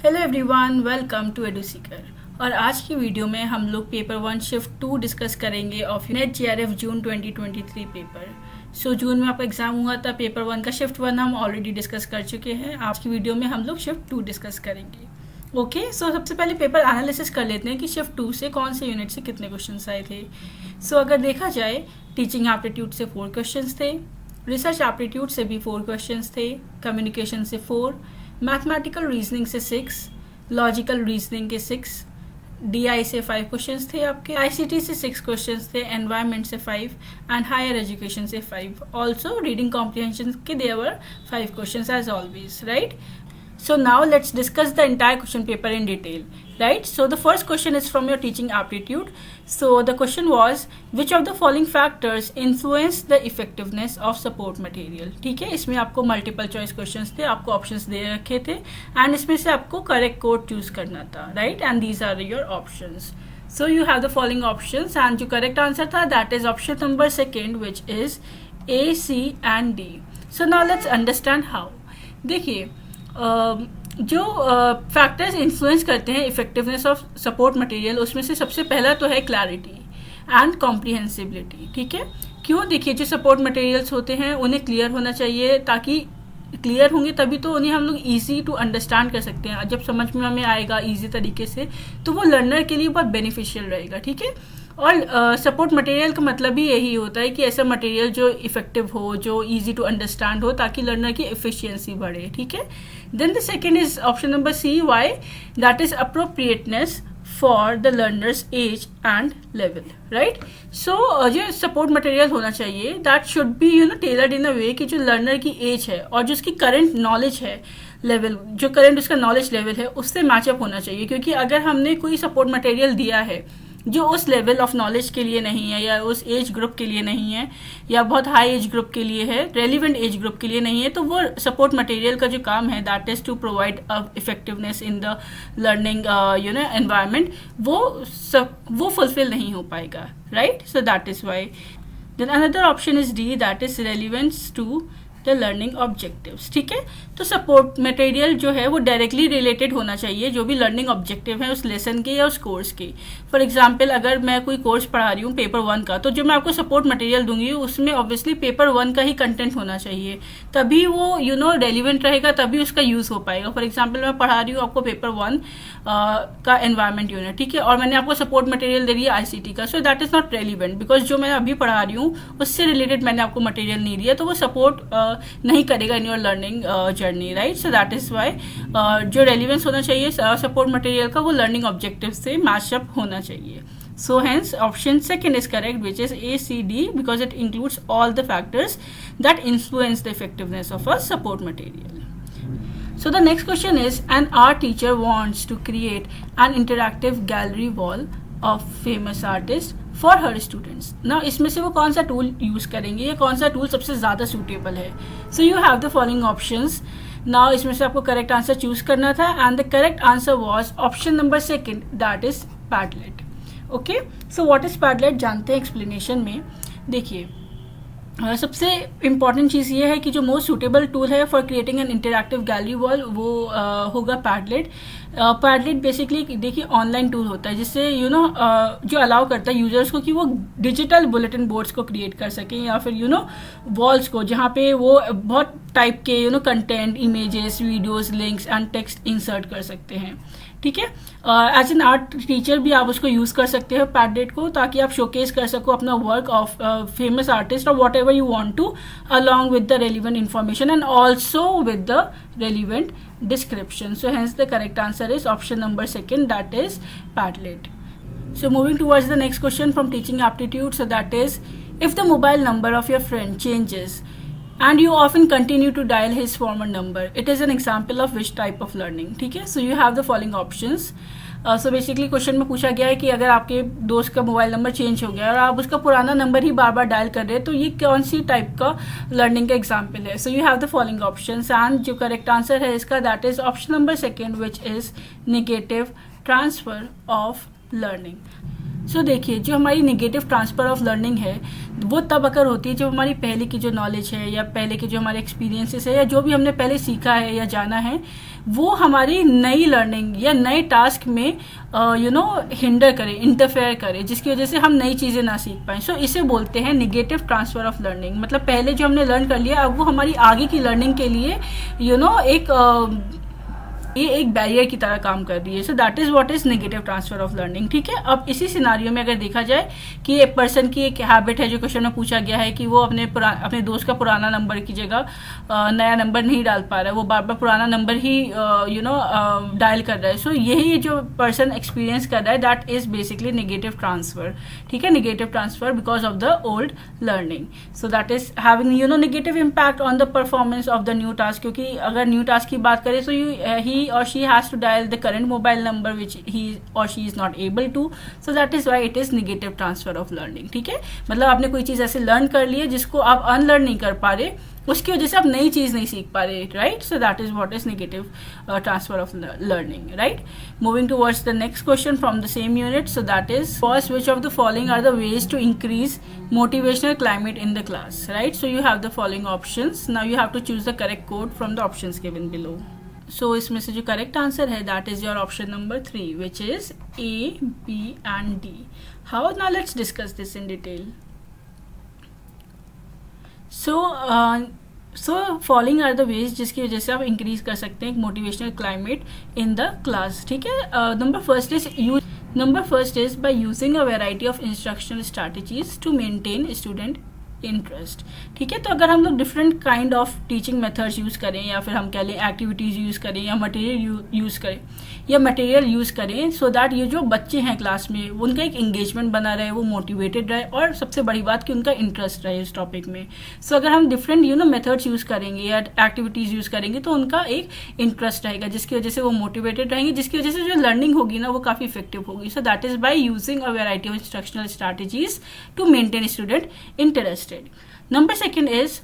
Hello everyone, welcome to Eduseeker. और आज की वीडियो में हम लोग पेपर 1 शिफ्ट 2 डिस्कस करेंगे of NET JRF June 2023 paper. June में आपका एग्जाम हुआ था। पेपर 1 का शिफ्ट 1 हम ऑलरेडी डिस्कस कर चुके हैं। आज की वीडियो में हम लोग शिफ्ट 2 डिस्कस करेंगे। ओके, सबसे पहले पेपर एनालिसिस कर लेते हैं कि शिफ्ट 2 से कौन से यूनिट से कितने क्वेश्चन आए थे। अगर देखा जाए, टीचिंग एप्टीट्यूड से 4 क्वेश्चन थे, रिसर्च एप्टीट्यूड से भी 4 क्वेश्चन थे, कम्युनिकेशन से 4, मैथमेटिकल रीजनिंग से 6, लॉजिकल रीजनिंग के 6, डीआई से 5 क्वेश्चंस थे आपके, आईसीटी से 6 क्वेश्चंस थे, एनवायरनमेंट से 5 एंड हायर एजुकेशन से 5। ऑल्सो रीडिंग कॉम्प्रिहेंशन के they were 5 questions as always, right? So now let's discuss the entire question paper in detail, right? So the first question is from your teaching aptitude. So the question was, which of the following factors influence the effectiveness of support material? ठीक है, इसमें आपको multiple choice questions थे, आपको options दे रखे थे and इसमें से आपको करेक्ट कोड चूज करना था, right? And these are your options. So you have the following options and जो करेक्ट आंसर था that is option number 2 which is A, C and D. So now let's understand how. देखिए, जो factors influence करते हैं effectiveness of support material, उसमें से सबसे पहला तो है क्लैरिटी एंड कॉम्प्रिहेंसिबिलिटी. ठीक है, क्यों? देखिए, जो सपोर्ट मटेरियल्स होते हैं उन्हें क्लियर होना चाहिए, ताकि क्लियर होंगे तभी तो उन्हें हम लोग ईजी टू अंडरस्टैंड कर सकते हैं. जब समझ में हमें आएगा ईजी तरीके से तो वो लर्नर के लिए बहुत बेनिफिशियल रहेगा. ठीक है, और सपोर्ट मटेरियल का मतलब ही यही होता है कि ऐसा मटेरियल जो इफेक्टिव हो, जो इजी टू अंडरस्टैंड हो, ताकि लर्नर की एफिशिएंसी बढ़े. ठीक है, then the second is option number C, Y, that is appropriateness for the learners age and level, right? So जो सपोर्ट मटेरियल होना चाहिए that should be tailored in a way कि जो लर्नर की एज है और जो उसकी करंट नॉलेज है लेवल, जो करंट उसका नॉलेज लेवल है, उससे मैचअप होना चाहिए. क्योंकि अगर हमने कोई सपोर्ट मटेरियल दिया है जो उस लेवल ऑफ नॉलेज के लिए नहीं है, या उस एज ग्रुप के लिए नहीं है, या बहुत हाई एज ग्रुप के लिए है, रेलिवेंट एज ग्रुप के लिए नहीं है, तो वो सपोर्ट मटेरियल का जो काम है that is to provide effectiveness in the learning environment, वो फुलफिल नहीं हो पाएगा, right? So that is why. Then another option is D, that is relevance to the learning objectives. ठीक है, तो सपोर्ट मटेरियल जो है वो डायरेक्टली रिलेटेड होना चाहिए जो भी लर्निंग ऑब्जेक्टिव है उस लेसन के या उस कोर्स के. फॉर एग्जांपल, अगर मैं कोई कोर्स पढ़ा रही हूँ पेपर 1 का, तो जो मैं आपको सपोर्ट मटेरियल दूंगी उसमें ऑब्वियसली पेपर 1 का ही कंटेंट होना चाहिए, तभी वो रेलिवेंट रहेगा, तभी उसका यूज हो पाएगा. फॉर एग्जाम्पल, मैं पढ़ा रही हूँ आपको पेपर 1 का एनवायरमेंट यूनिट, ठीक है, और मैंने आपको सपोर्ट मटेरियल दे दिया आईसीटी का, so that is not relevant, because जो मैं अभी पढ़ा रही हूँ उससे रिलेटेड मैंने आपको मटेरियल नहीं दिया, तो वो सपोर्ट नहीं करेगा in your learning journey, right? So that is why जो रेलिवेंस होना चाहिए सपोर्ट मटेरियल का, वो लर्निंग ऑब्जेक्टिव से मैचअप होना चाहिए. So hence option 2 is correct, which is A, C, D, because it includes all the factors that influence the effectiveness of a support material. So the next question is, an art teacher wants to create an interactive gallery wall of famous artists for her students. Now इसमें से वो कौन सा tool use करेंगे, या कौन सा tool सबसे ज्यादा सूटेबल है? So you have the following options. Now इसमें से आपको करेक्ट आंसर चूज करना था, and the correct answer was option number 2, that is Padlet. Okay, so what is Padlet जानते हैं एक्सप्लेनेशन में. देखिए, सबसे इम्पॉर्टेंट चीज़ ये है कि जो मोस्ट सूटेबल टूल है for creating an interactive gallery wall वो होगा पैडलेट. पैडलेट बेसिकली देखिए ऑनलाइन टूल होता है जिससे जो अलाउ करता है यूजर्स को कि वो डिजिटल बुलेटिन बोर्ड्स को क्रिएट कर सकें, या फिर वॉल्स को, जहाँ पे वो बहुत टाइप के content, images, videos, links and text insert कर सकते हैं. ठीक है, एज एन आर्ट टीचर भी आप उसको यूज कर सकते हो पैडलेट को, ताकि आप शोकेस कर सको अपना वर्क ऑफ फेमस आर्टिस्ट और whatever you want to, along with the relevant information and also with the relevant description. So hence the correct answer is option number 2, that is Padlet. So moving towards the next question from teaching aptitude. So that is, if the mobile number of your friend changes and you often continue to dial his former number, it is an example of which type of learning? ठीक है, so you have the following options. So basically question में पूछा गया है कि अगर आपके दोस्त का मोबाइल नंबर चेंज हो गया और आप उसका पुराना नंबर ही बार बार डायल कर रहे हैं, तो ये कौन सी टाइप का लर्निंग का एग्जाम्पल है? So you have the following options, and जो करेक्ट आंसर है इसका that is option number 2, which is negative transfer of learning. So देखिए, जो हमारी निगेटिव ट्रांसफ़र ऑफ लर्निंग है वो तब अगर होती है जब हमारी पहले की जो नॉलेज है या पहले के जो हमारे एक्सपीरियंसेस है या जो भी हमने पहले सीखा है या जाना है वो हमारी नई लर्निंग या नए टास्क में हिंडर करे, इंटरफेयर करे, जिसकी वजह से हम नई चीज़ें ना सीख पाएँ। सो इसे बोलते हैं निगेटिव ट्रांसफ़र ऑफ लर्निंग। मतलब पहले जो हमने लर्न कर लिया अब वो हमारी आगे की लर्निंग के लिए ये एक बैरियर की तरह काम कर रही है। So that is what is negative transfer of learning. ठीक है, अब इसी सिनारियो में अगर देखा जाए कि एक पर्सन की एक हैबिट है, जो क्वेश्चन में पूछा गया है कि वो अपने दोस्त का पुराना नंबर की जगह नया नंबर नहीं डाल पा रहा है, वो बार बार पुराना नंबर ही डायल कर रहा है। सो यही जो पर्सन एक्सपीरियंस कर रहा है that is basically negative transfer. ठीक है, negative transfer because of the old learning. So that is having negative impact on the performance of the new task. क्योंकि अगर न्यू टास्क की बात करें तो ही or she has to dial the current mobile number which he or she is not able to. So that is why it is negative transfer of learning. ठीक है, मतलब आपने कोई चीज़ ऐसे लर्न कर ली है जिसको आप अनलर्न नहीं कर पा रहे, उसकी वजह से आप नई चीज़ नहीं सीख पा रहे, right. So that is what is negative transfer of learning, right. Moving towards the next question from the same unit. So that is first, which of the following are the ways to increase motivational climate in the class, right. So you have the following options, now you have to choose the correct code from the options given below. So इसमें से जो correct answer है that is your option number 3 which is A, B and D. How, now let's discuss this in detail. So following are the ways जिसकी वजह से आप increase कर सकते हैं एक motivational climate in the class. ठीक है, number first is by using a variety of instructional strategies to maintain student interest. ठीक है, तो अगर हम लोग different kind of teaching methods use करें या फिर हम कह लें एक्टिविटीज़ यूज़ करें या मटेरियल यूज़ करें सो दैट ये जो बच्चे हैं क्लास में उनका एक इंगेजमेंट बना रहे, वो मोटिवेटेड रहे और सबसे बड़ी बात कि उनका इंटरेस्ट रहे इस टॉपिक में। सो अगर हम डिफरेंट मेथड्स यूज़ करेंगे या एक्टिविटीज़ यूज़ करेंगे तो उनका एक इंटरेस्ट रहेगा, जिसकी वजह से वो मोटिवेटेड रहेंगे, जिसकी वजह से जो लर्निंग होगी ना वो काफ़ी इफेक्टिव होगी। So that is by using a variety of instructional strategies to maintain student interest. Number second is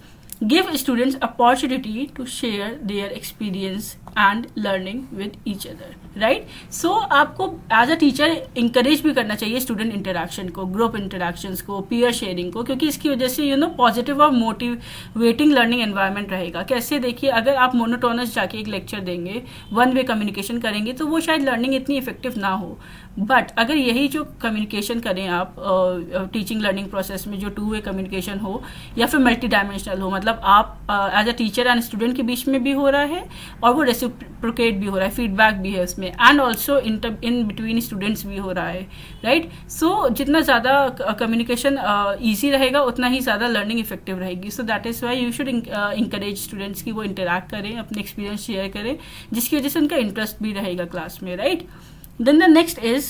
give students opportunity to share their experience and learning with each other, right? So आपको as a teacher encourage भी करना चाहिए student interaction को, group interactions को, peer sharing को, क्योंकि इसकी वजह से पॉजिटिव और मोटिवेटिंग लर्निंग एनवायरनमेंट रहेगा। कैसे, देखिए, अगर आप मोनोटोनस जाके एक लेक्चर देंगे, वन वे कम्युनिकेशन करेंगे तो वो शायद लर्निंग इतनी इफेक्टिव ना हो। बट अगर यही जो कम्युनिकेशन करें आप टीचिंग लर्निंग प्रोसेस में, जो 2 वे कम्युनिकेशन हो या फिर मल्टी डायमेंशनल हो, मतलब आप as a teacher and student के बीच में भी हो रहा है और वो रेसिप्रोकेट भी हो रहा है, फीडबैक भी है उसमें, and also in between students भी हो रहा है, राइट। सो जितना ज़्यादा कम्युनिकेशन ईजी रहेगा उतना ही ज़्यादा लर्निंग इफेक्टिव रहेगी। सो that is why you should encourage students की वो इंटरेक्ट करें, अपने एक्सपीरियंस शेयर करें, जिसकी वजह से उनका इंटरेस्ट भी रहेगा क्लास में, right. Then the next is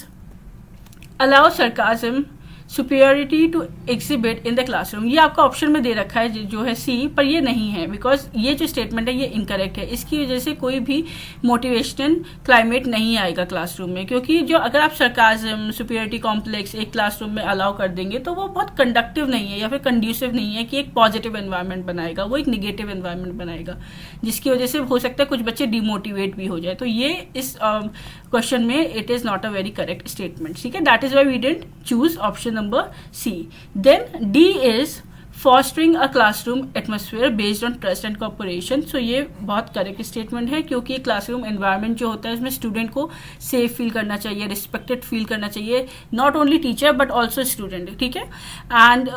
allow sarcasm, superiority to exhibit in the classroom। ये आपका ऑप्शन में दे रखा है जो है सी, पर ये नहीं है, बिकॉज ये जो स्टेटमेंट है ये इनकरेक्ट है। इसकी वजह से कोई भी मोटिवेशनल क्लाइमेट नहीं आएगा क्लासरूम में, क्योंकि जो अगर आप सरकाजम, सुपीरियरिटी कॉम्प्लेक्स एक क्लासरूम में अलाउ कर देंगे तो वो बहुत कंडक्टिव नहीं है या फिर कंड्यूसिव नहीं है कि एक पॉजिटिव एनवायरनमेंट बनाएगा, वो एक निगेटिव एनवायरनमेंट बनाएगा, जिसकी वजह से हो सकता है कुछ बच्चे डिमोटिवेट भी हो जाए। तो ये इस क्वेश्चन में it is not a very correct statement. ठीक है, that is why we didn't choose option number C. Then D is fostering a classroom atmosphere based on trust and cooperation. So ये बहुत करेक्ट स्टेटमेंट है, क्योंकि classroom environment जो होता है उसमें स्टूडेंट को सेफ फील करना चाहिए, रिस्पेक्टेड फील करना चाहिए, not only teacher but also student. ठीक है, and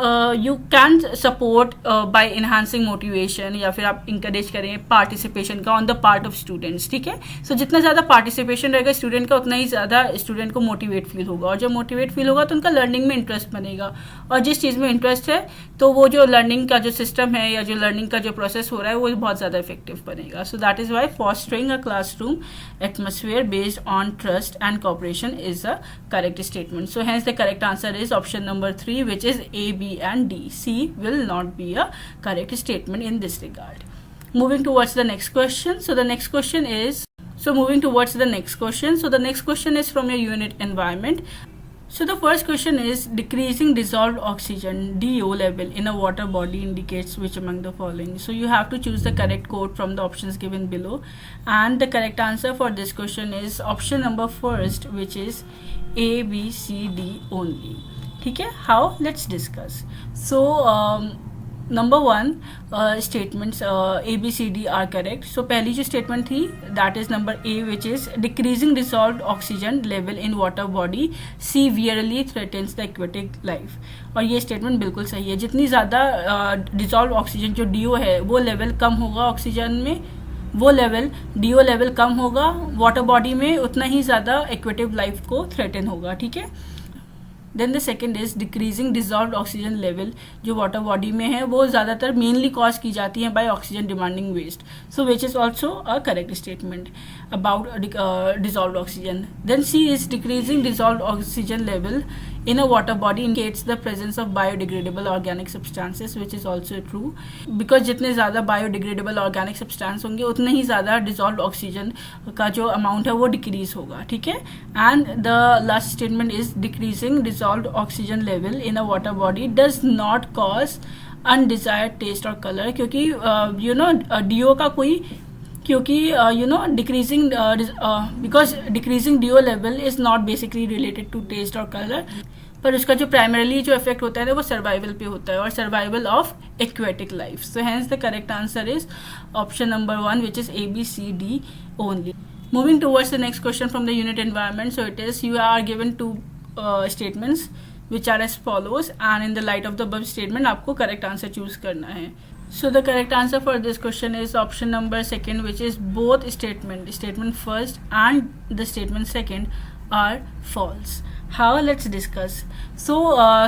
you can support bye enhancing motivation, या फिर आप इंकरेज करें पार्टिसिपेशन का on the part of students. ठीक है, सो जितना ज़्यादा पार्टिसिपेशन रहेगा स्टूडेंट का उतना ही ज़्यादा स्टूडेंट को मोटिवेट फील होगा, और जब मोटिवेट फील होगा तो उनका लर्निंग में इंटरेस्ट बनेगा, और जिस चीज़ में इंटरेस्ट है तो वो जो लर्निंग का जो सिस्टम है या जो लर्निंग का जो प्रोसेस हो रहा है वो बहुत ज़्यादा इफेक्टिव बनेगा। सो that is Y fostering a classroom atmosphere based on trust and corporation is a correct statement. So hence the correct answer is option number 3 which is A, B and D. C will not be a correct statement in this regard. Moving towards the next question. So the next question is from your unit environment. So the first question is decreasing dissolved oxygen DO level in a water body indicates which among the following. So you have to choose the correct code from the options given below, and the correct answer for this question is option number first, which is A, B, C, D only. ठीक है, how? Let's discuss. So number one statements A B C D are correct. So पहली जो statement थी that is number A which is decreasing dissolved oxygen level in water body severely threatens the aquatic life. और ये statement बिल्कुल सही है. जितनी ज़्यादा डिसॉल्व ऑक्सीजन जो डी ओ है वो लेवल कम होगा ऑक्सीजन में, वो लेवल डी ओ लेवल कम होगा वाटर बॉडी में, उतना ही ज़्यादा एक्वेटिव लाइफ को थ्रेटन होगा. ठीक है. Then the second is decreasing dissolve oxygen level जो वाटर बॉडी में है वो ज़्यादातर मेनली कॉज की जाती है by oxygen demanding waste. So which is also a correct statement about dissolve oxygen. Then C is decreasing dissolve oxygen level in a water body indicates the presence of biodegradable organic substances, which is also true because जितने ज़्यादा biodegradable organic substance होंगे उतने ही ज़्यादा dissolved oxygen का जो amount है वो decrease होगा. ठीक है. and the last statement is decreasing dissolved oxygen level in a water body does not cause undesired taste or color, क्योंकि DO का कोई decreasing because decreasing DO level is not basically related to taste or color, पर उसका जो primarily जो effect होता है वो सर्वाइवल पे होता है और survival of aquatic life. So hence the correct answer is option number one which is A B C D only. Moving towards the next question from the unit environment. So it is you are given to statements which are as follows and in the light of the above statement आपको correct answer choose करना है. So the correct answer for this question is option number second, which is both statement first and the statement second are false. How? Let's discuss. So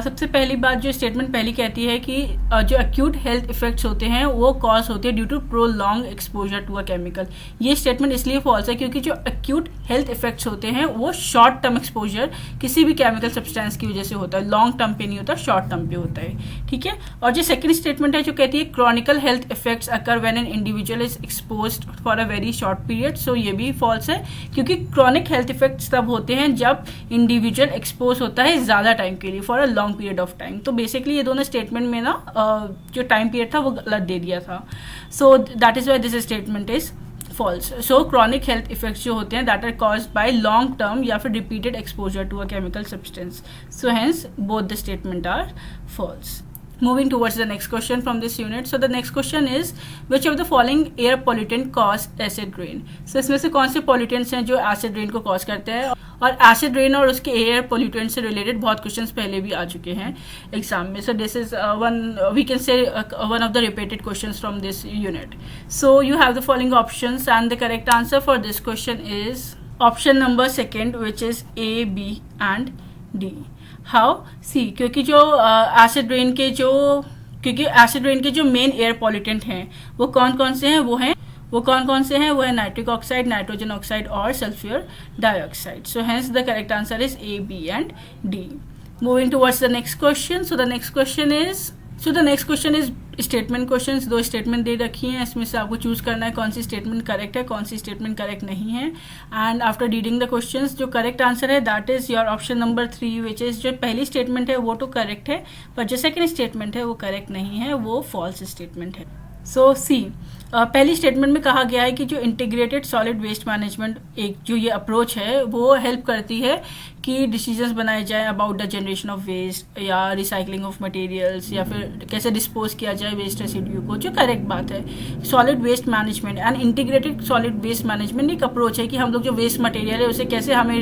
सबसे पहली बात जो statement पहली कहती है कि जो एक्यूट हेल्थ इफेक्ट्स होते हैं वो कॉज होते हैं due to prolong exposure to a chemical. ये स्टेटमेंट इसलिए फॉल्स है क्योंकि जो एक्यूट हेल्थ इफेक्ट्स होते हैं वो शॉर्ट टर्म एक्सपोजर किसी भी केमिकल सब्सटेंस की वजह से होता है, लॉन्ग टर्म पे नहीं होता, शॉर्ट टर्म पे होता है. ठीक है. और जो सेकेंड स्टेटमेंट है जो कहती है chronical health effects occur when an individual is exposed for a very short period. So ये भी फॉल्स है क्योंकि क्रॉनिक हेल्थ इफेक्ट्स तब होते हैं जब इंडिविजुअल एक्सपोज होता है ज़्यादा टाइम के लिए for a long period of time. तो बेसिकली ये दोनों स्टेटमेंट में ना जो टाइम पीरियड था वो गलत दे दिया था. So that is why this statement is false. So chronic health effects जो होते हैं that are caused by long term या फिर repeated exposure to a chemical substance. So hence both the statement are false. Moving towards the next question from this unit. So the next question is which of the following air pollutant cause acid rain. So इसमें से कौन से pollutants हैं जो acid rain को cause करते हैं. और acid rain और उसके air pollutant से related बहुत questions पहले भी आ चुके हैं एग्जाम में. So this is we can say one of the repeated questions from this unit. So you have the following options and the correct answer for this question is option number second, which is A, B and D. How? See, क्योंकि जो acid rain के जो main air pollutant हैं वो कौन कौन से हैं वो है नाइट्रिक ऑक्साइड, नाइट्रोजन ऑक्साइड और sulphur dioxide. So hence the correct answer is A, B and D. Moving towards the next question. So the next question is statement questions. दो स्टेटमेंट दे रखी हैं, इसमें से आपको चूज करना है कौन सी स्टेटमेंट करेक्ट है, कौन सी स्टेटमेंट करेक्ट नहीं है. And after reading the questions जो करेक्ट आंसर है that is your option number 3, which is जो पहली स्टेटमेंट है वो तो करेक्ट है पर जो सेकेंड स्टेटमेंट है वो करेक्ट नहीं है, वो फॉल्स स्टेटमेंट है. सो सी, पहली स्टेटमेंट में कहा गया है कि जो इंटीग्रेटेड सॉलिड वेस्ट मैनेजमेंट एक जो ये अप्रोच है वो हेल्प करती है कि डिसीजंस बनाए जाए about the generation of waste या रिसाइकलिंग ऑफ मटेरियल्स या फिर कैसे डिस्पोज किया जाए वेस्ट रेसिड्यू को, जो करेक्ट बात है. Solid waste management and integrated solid waste management एक अप्रोच है कि हम लोग जो वेस्ट मटेरियल है उसे कैसे हमें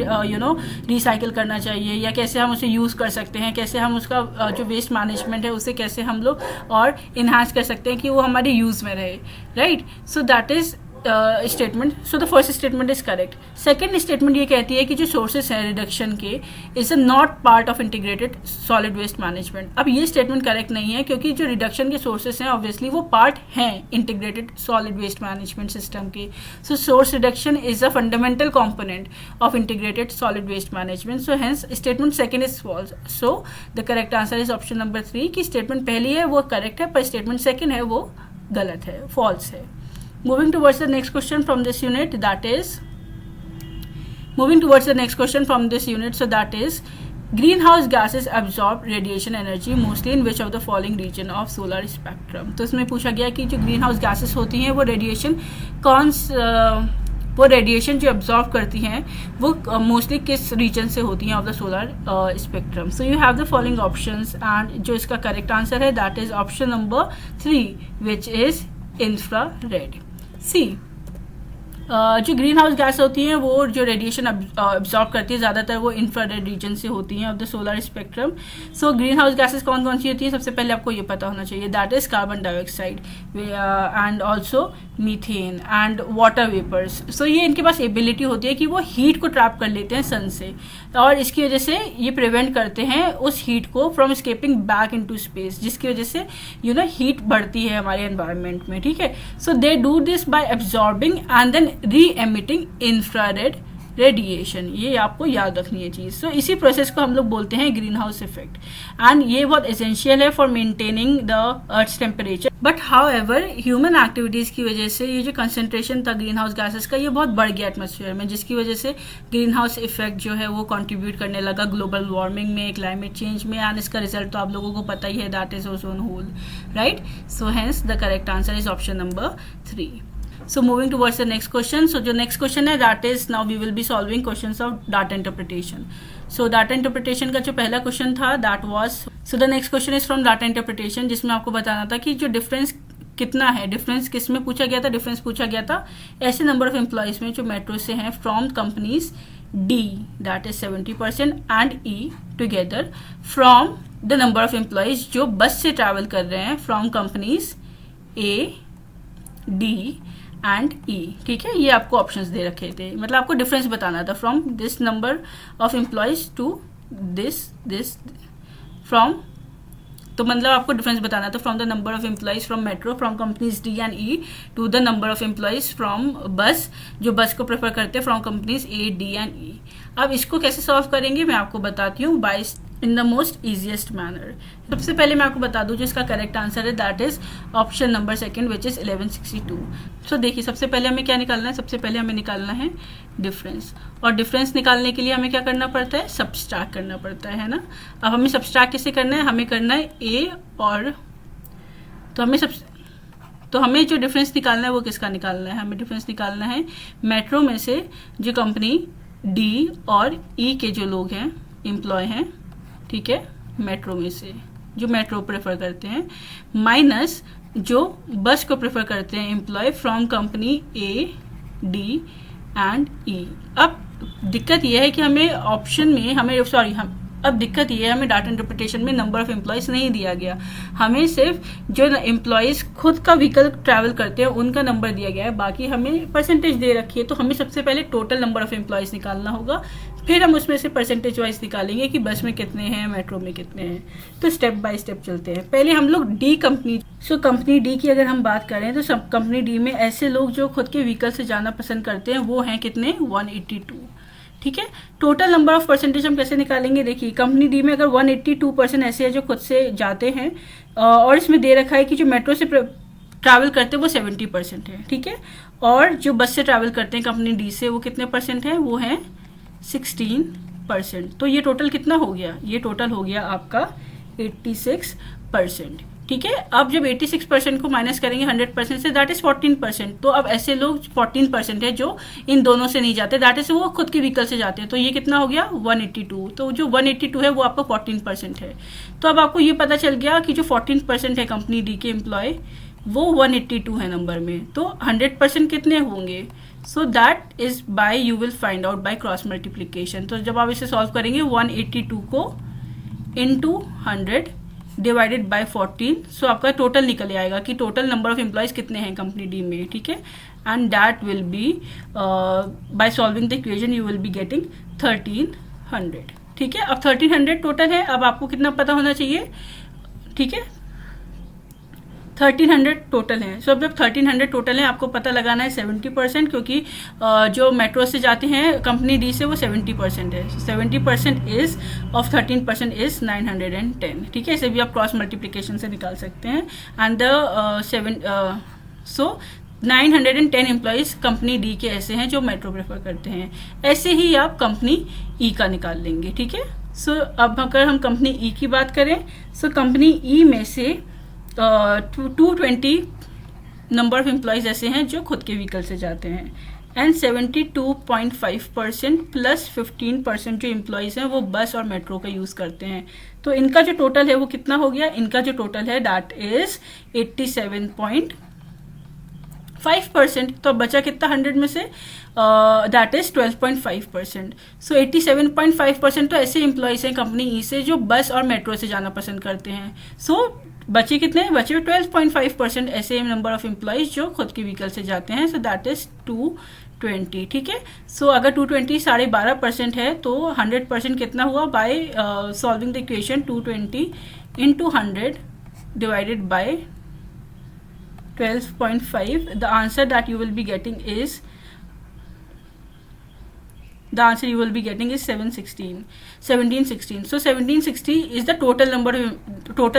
रिसाइकिल करना चाहिए या कैसे हम उसे यूज़ कर सकते हैं, कैसे हम उसका जो वेस्ट मैनेजमेंट है उसे कैसे हम लोग और इन्हांस कर सकते हैं कि वो हमारे यूज़ में रहे. Right. So that is statement. So the first statement is correct. Second statement ये कहती है कि जो सोर्सेस हैं रिडक्शन के is a not part of integrated solid waste management. अब ये स्टेटमेंट करेक्ट नहीं है क्योंकि जो रिडक्शन के सोर्सेस हैं ऑब्वियसली वो पार्ट हैं integrated solid waste management system के. So source reduction is a fundamental component of integrated solid waste management. So hence statement second is false. So the correct answer is option number 3 कि statement पहली है वो correct है पर statement second है वो गलत है, फॉल्स है. Moving towards the next question from this unit, so that is greenhouse gases absorb radiation energy mostly in which of the following region of solar spectrum. तो इसमें पूछा गया कि जो ग्रीन हाउस गैसेज होती हैं वो रेडिएशन जो एब्जॉर्ब करती हैं वो मोस्टली किस रीजन से होती हैं of the solar spectrum. So you have the following options and जो इसका करेक्ट आंसर है that is option number 3 which is infrared. See जो ग्रीन हाउस गैस होती हैं वो जो रेडिएशन एब्जॉर्ब करती है ज़्यादातर वो इंफ्रारेड रीजन से होती हैं of the solar spectrum. So green house gases कौन कौन सी होती हैं, सबसे पहले आपको ये पता होना चाहिए that is carbon dioxide and also methane and water vapours. So ये इनके पास एबिलिटी होती है कि वो हीट को ट्रैप कर लेते हैं सन से, और इसकी वजह से ये प्रिवेंट करते हैं उस हीट को from escaping back into space, जिसकी वजह से हीट बढ़ती है हमारे एनवायरनमेंट में। ठीक है, so they do this by absorbing and then re-emitting infrared radiation. ये आपको याद रखनी है चीज। सो इसी प्रोसेस को हम लोग बोलते हैं ग्रीन हाउस इफेक्ट, एंड ये बहुत एसेंशियल है for maintaining the earth temperature. But however human activities की वजह से ये जो कंसेंट्रेशन था ग्रीन हाउस गैसेस का ये बहुत बढ़ गया एटमॉस्फेयर में, जिसकी वजह से ग्रीन हाउस इफेक्ट जो है वो कंट्रीब्यूट करने लगा ग्लोबल वार्मिंग में, क्लाइमेट चेंज में, एंड इसका रिजल्ट तो आप लोगों को पता ही है that is ozone hole, right. So hence the correct answer is option number 3. So moving towards the next question. So जो next question है that is now we will be solving questions of data interpretation. So data interpretation का जो पहला question था that was, so the next question is from data interpretation, जिसमें आपको बताना था कि जो डिफरेंस कितना है, डिफरेंस किस में पूछा गया था, डिफरेंस पूछा गया था ऐसे नंबर ऑफ एम्प्लॉयज में जो मेट्रो से हैं from companies D that is 70% and E together from the number of employees जो बस से ट्रैवल कर रहे हैं from companies A D and E. ठीक है, ये आपको ऑप्शंस दे रखे थे, मतलब आपको डिफरेंस बताना था from this number of employees to this from, तो मतलब आपको डिफरेंस बताना था from the number of employees from metro from companies D and E to the number of employees from bus जो बस को प्रेफर करते हैं from companies A D and E. अब इसको कैसे सॉल्व करेंगे मैं आपको बताती हूँ by in the most easiest manner. सबसे पहले मैं आपको बता दूं जो इसका करेक्ट आंसर है that is option number 2 which is 1162। सो देखिए सबसे पहले हमें क्या निकालना है, सबसे पहले हमें निकालना है डिफरेंस, और डिफरेंस निकालने के लिए हमें क्या करना पड़ता है, सब्सट्रैक्ट करना पड़ता है ना। अब हमें सब्सट्रैक्ट कैसे करना है, हमें करना है ए और तो हमें जो डिफरेंस निकालना है वो किसका निकालना है, हमें डिफरेंस निकालना है मेट्रो में से जो कंपनी डी और ई के जो लोग हैं एम्प्लॉय हैं, ठीक है, मेट्रो में से जो मेट्रो प्रेफर करते हैं माइनस जो बस को प्रेफर करते हैं employ from company A D and E. अब दिक्कत यह है कि हमें ऑप्शन में अब दिक्कत ये है हमें डाटा इंटरप्रिटेशन में नंबर ऑफ एम्प्लॉयज नहीं दिया गया, हमें सिर्फ जो एम्प्लॉयज खुद का व्हीकल ट्रैवल करते हैं उनका नंबर दिया गया है, बाकी हमें परसेंटेज दे रखी है। तो हमें सबसे पहले टोटल नंबर ऑफ एम्प्लॉयज निकालना होगा, फिर हम उसमें से परसेंटेज वाइज निकालेंगे कि बस में कितने हैं, मेट्रो में कितने हैं। तो स्टेप बाय स्टेप चलते हैं। पहले हम लोग डी कंपनी डी की अगर हम बात करें तो सब कंपनी डी में ऐसे लोग जो खुद के व्हीकल से जाना पसंद करते हैं वो हैं कितने, 182। ठीक है, टोटल नंबर ऑफ परसेंटेज हम कैसे निकालेंगे, देखिए कंपनी डी में अगर 182% ऐसे है जो खुद से जाते हैं और इसमें दे रखा है कि जो मेट्रो से ट्रैवल करते हैं वो 70% है। ठीक है, और जो बस से ट्रैवल करते हैं कंपनी डी से वो कितने परसेंट है, वो है 16%। तो ये टोटल कितना हो गया, ये टोटल हो गया आपका 86%। ठीक है, अब जब 86% को माइनस करेंगे 100% से दैट इज 14%। तो अब ऐसे लोग 14% है जो इन दोनों से नहीं जाते, दैट इज वो खुद के व्हीकल से जाते हैं। तो ये कितना हो गया 182। तो जो 182 है वो आपका 14% है। तो अब आपको ये पता चल गया कि जो 14% है कंपनी डी के एम्प्लॉय वो 182 है नंबर में, तो 100% कितने होंगे, सो that is bye you will find out by cross multiplication. तो जब आप इसे सॉल्व करेंगे 182 को इंटू 100 डिवाइडेड बाय 14, सो आपका टोटल निकल आएगा कि टोटल नंबर ऑफ एम्प्लॉयज कितने हैं कंपनी डी में। ठीक है, and that will B bye solving the equation you will be getting 1300। ठीक है, अब 1300 टोटल है, अब आपको कितना पता होना चाहिए, ठीक है 1300 टोटल है। सो अब जब 1300 टोटल है आपको पता लगाना है 70%, क्योंकि जो मेट्रो से जाते हैं कंपनी डी से वो 70% है। 70% इज ऑफ 13% इज 910। ठीक है, इसे भी आप क्रॉस मल्टीप्लीकेशन से निकाल सकते हैं। And the so 910 employees company D के ऐसे हैं जो मेट्रो प्रेफर करते हैं। ऐसे ही आप कंपनी ई का निकाल लेंगे। ठीक है, सो अब अगर हम कंपनी ई की बात करें, सो कंपनी ई में से 220 नंबर ऑफ एम्प्लॉयज़ ऐसे हैं जो खुद के व्हीकल से जाते हैं, एंड 72.5% प्लस 15% जो एम्प्लॉयज़ हैं वो बस और मेट्रो का यूज़ करते हैं। तो इनका जो टोटल है वो कितना हो गया, इनका जो टोटल है दैट इज 87.5%। तो बचा कितना 100 में से, दैट इज 12.5%। सो 87.5% तो ऐसे एम्प्लॉयज़ हैं कंपनी ई से जो बस और मेट्रो से जाना पसंद करते हैं। सो बचे कितने, बचे 12.5% ऐसे नंबर ऑफ एम्प्लॉयज़ जो खुद के व्हीकल से जाते हैं। सो दैट इज 220, ठीक है। सो अगर 220 12.5% है तो 100% कितना हुआ, bye solving the equation 220 into 100 divided by 12.5, the answer that you will be getting is 1716. So 1760 is the total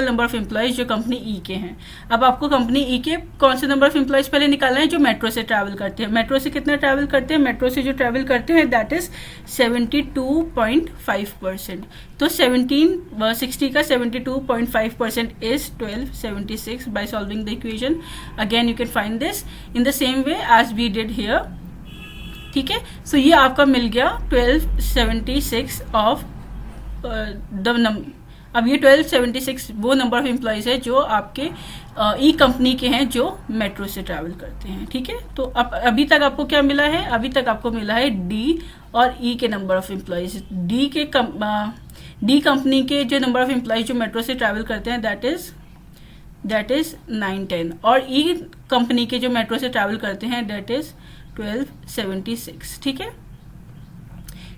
number of employees जो कंपनी ई के हैं। अब आपको कंपनी ई के कौन से नंबर ऑफ एम्प्लॉयज पहले निकालना है, जो मेट्रो से ट्रैवल करते हैं। मेट्रो से कितना ट्रैवल करते हैं, मेट्रो से जो ट्रैवल करते हैं दैट इज 72.5%। तो 1760 का 72.5% is 1276 by solving the equation. Again you can find this in the same way as we did here, ठीक है। सो ये आपका मिल गया 1276 ऑफ अब ये 1276 वो नंबर ऑफ एम्प्लॉयज़ है जो आपके ई कंपनी के हैं जो मेट्रो से ट्रैवल करते हैं, ठीक है। तो अब अभी तक आपको क्या मिला है, अभी तक आपको मिला है डी और ई के number of employees. D company के जो नंबर ऑफ एम्प्लॉयज़ जो मेट्रो से ट्रैवल करते हैं दैट इज 910, और ई कंपनी के जो मेट्रो से ट्रैवल करते हैं दैट इज 1276, ठीक है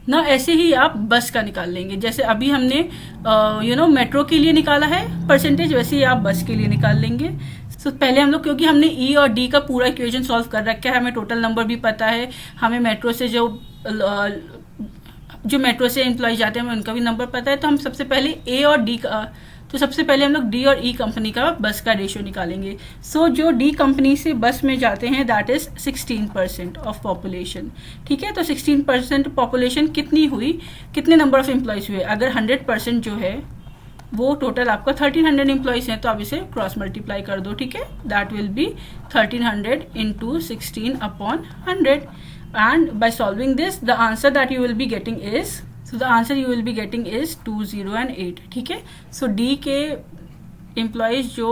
ना। ऐसे ही आप बस का निकाल लेंगे, जैसे अभी हमने मेट्रो के लिए निकाला है परसेंटेज, वैसे ही आप बस के लिए निकाल लेंगे। तो पहले हम लोग, क्योंकि हमने ई और डी का पूरा इक्वेशन सॉल्व कर रखा है, हमें टोटल नंबर भी पता है, हमें मेट्रो से जो मेट्रो से एम्प्लॉय जाते हैं उनका भी नंबर पता है। तो हम सबसे पहले ए और डी का, तो सबसे पहले हम लोग डी और ई कंपनी का बस का रेशियो निकालेंगे। सो जो डी कंपनी से बस में जाते हैं दैट इज 16% ऑफ पॉपुलेशन, ठीक है। तो 16% पॉपुलेशन कितनी हुई, कितने नंबर ऑफ एम्प्लॉयज हुए, अगर 100% जो है वो टोटल आपका 1300 एम्प्लॉयज हैं, तो आप इसे क्रॉस मल्टीप्लाई कर दो, ठीक है। That will B 1300 into 16/100, and by solving this the answer that you will be getting is, so the answer you will be getting is 208, ठीक है। सो डी के एम्प्लॉयज जो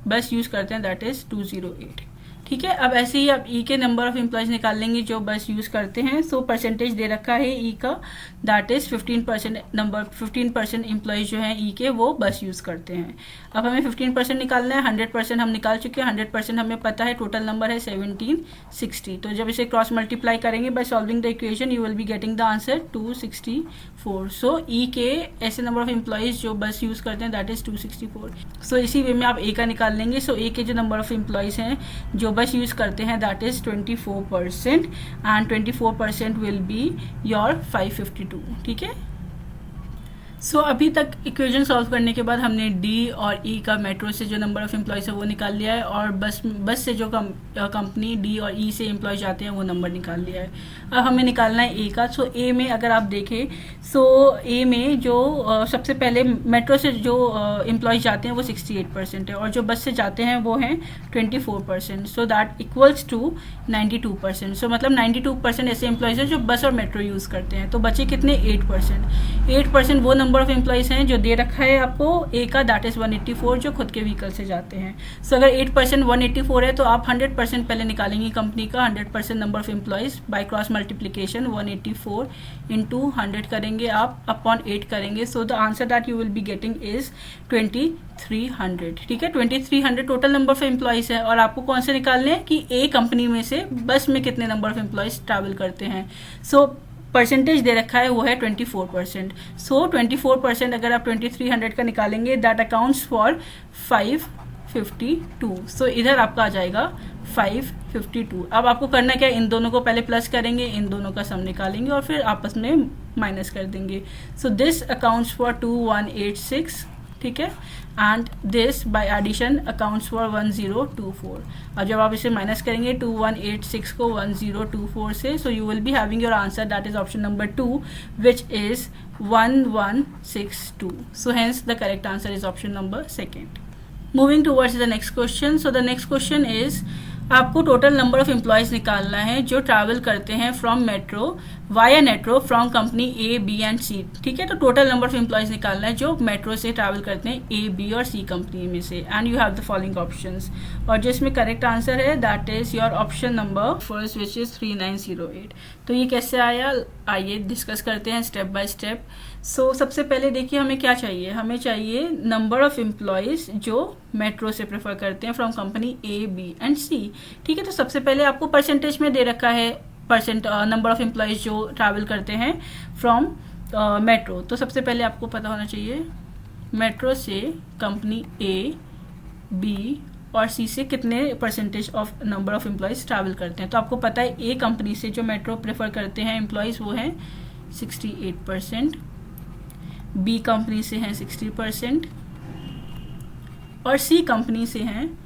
बस यूज करते हैं दैट इज 208, ठीक है। अब ऐसे ही आप ई के नंबर ऑफ एम्प्लॉयज निकाल लेंगे जो बस यूज करते हैं। सो परसेंटेज दे रखा है ई का, दैट इज 15% एम्प्लॉयज जो हैं ई के वो बस यूज करते हैं। अब हमें 15% निकालना है, 100% हम निकाल चुके हैं, 100% हमें पता है, टोटल नंबर है 1760। तो जब इसे क्रॉस मल्टीप्लाई करेंगे bye solving the equation you will be getting the answer 264। सो ई के ऐसे नंबर ऑफ एम्प्लॉयज जो बस यूज करते हैं दैट इज 264। सो इसी वे में आप ए का निकाल लेंगे। सो ए के जो नंबर ऑफ एम्प्लॉयज हैं जो बस यूज करते हैं that is 24%, and 24% will be your 552, ठीक है। सो अभी तक इक्वेशन सॉल्व करने के बाद हमने डी और ई का मेट्रो से जो नंबर ऑफ एम्प्लॉयज है वो निकाल लिया है, और बस से जो कंपनी डी और ई से एम्प्लॉयज आते हैं वो नंबर निकाल लिया है। अब हमें निकालना है ए का। सो ए में अगर आप देखें, सो ए में जो सबसे पहले मेट्रो से जो एम्प्लॉयज जाते हैं वो 68% है, और जो बस से जाते हैं वो हैं 24%। So that equals to 92%। So मतलब 92% ऐसे एम्प्लॉयज हैं जो बस और मेट्रो यूज़ करते हैं। तो बचे कितने, 8% वो नंबर ऑफ एम्प्लॉयज हैं जो दे रखा है आपको ए का, दैट इज 184 जो खुद के व्हीकल से जाते हैं। सो अगर 8% 184 है तो आप 100% पहले निकालेंगे कंपनी का 100% number of employees by cross multiplication 184 into 100 करेंगे आप, अपॉन 8 करेंगे। So the answer that you will be getting is 2300, ठीक है। 2300 टोटल नंबर ऑफ एम्प्लॉयज है, और आपको कौन से निकालने हैं कि ए कंपनी में से बस में कितने नंबर ऑफ एम्प्लॉयज ट्रैवल करते हैं। सो परसेंटेज दे रखा है वो है 24%। सो 24% अगर आप 2300 का निकालेंगे दैट अकाउंट्स फॉर 552। सो इधर आपका आ जाएगा 552। अब आपको करना क्या है, इन दोनों को पहले प्लस करेंगे, इन दोनों का सम निकालेंगे और फिर आपस में माइनस कर देंगे। सो दिस अकाउंट्स फॉर 2186 ठीक है, and this by addition accounts for 1024। और जब आप इसे माइनस करेंगे 2186 को 1024 से, so you will be having your answer, that is option number 2 which is 1162। So hence the correct answer is option number 2. Moving towards the next question. So the next question is आपको total number of employees निकालना है जो travel करते हैं from metro via metro from company A, B and C. ठीक है, तो total number of employees निकालना है जो मेट्रो से ट्रैवल करते हैं ए, बी और सी कंपनी में से. And you have the following options, और जो इसमें करेक्ट आंसर है that is your option number first which is 3908. तो ये कैसे आया, आइए डिस्कस करते हैं स्टेप बाय स्टेप. सो सबसे पहले देखिए हमें क्या चाहिए, हमें चाहिए नंबर ऑफ एम्प्लॉयज जो मेट्रो से प्रेफर करते हैं from company A, B and C. ठीक है, तो सबसे पहले आपको परसेंटेज में दे रखा है नंबर ऑफ एम्प्लॉयज जो ट्रैवल करते हैं फ्रॉम मेट्रो. तो सबसे पहले आपको पता होना चाहिए मेट्रो से कंपनी ए, बी और सी से कितने percentage of number of employees travel करते हैं. तो आपको पता है ए कंपनी से जो मेट्रो प्रेफर करते हैं एम्प्लॉयज वो हैं 68%, बी कंपनी से हैं 60% और सी कंपनी से हैं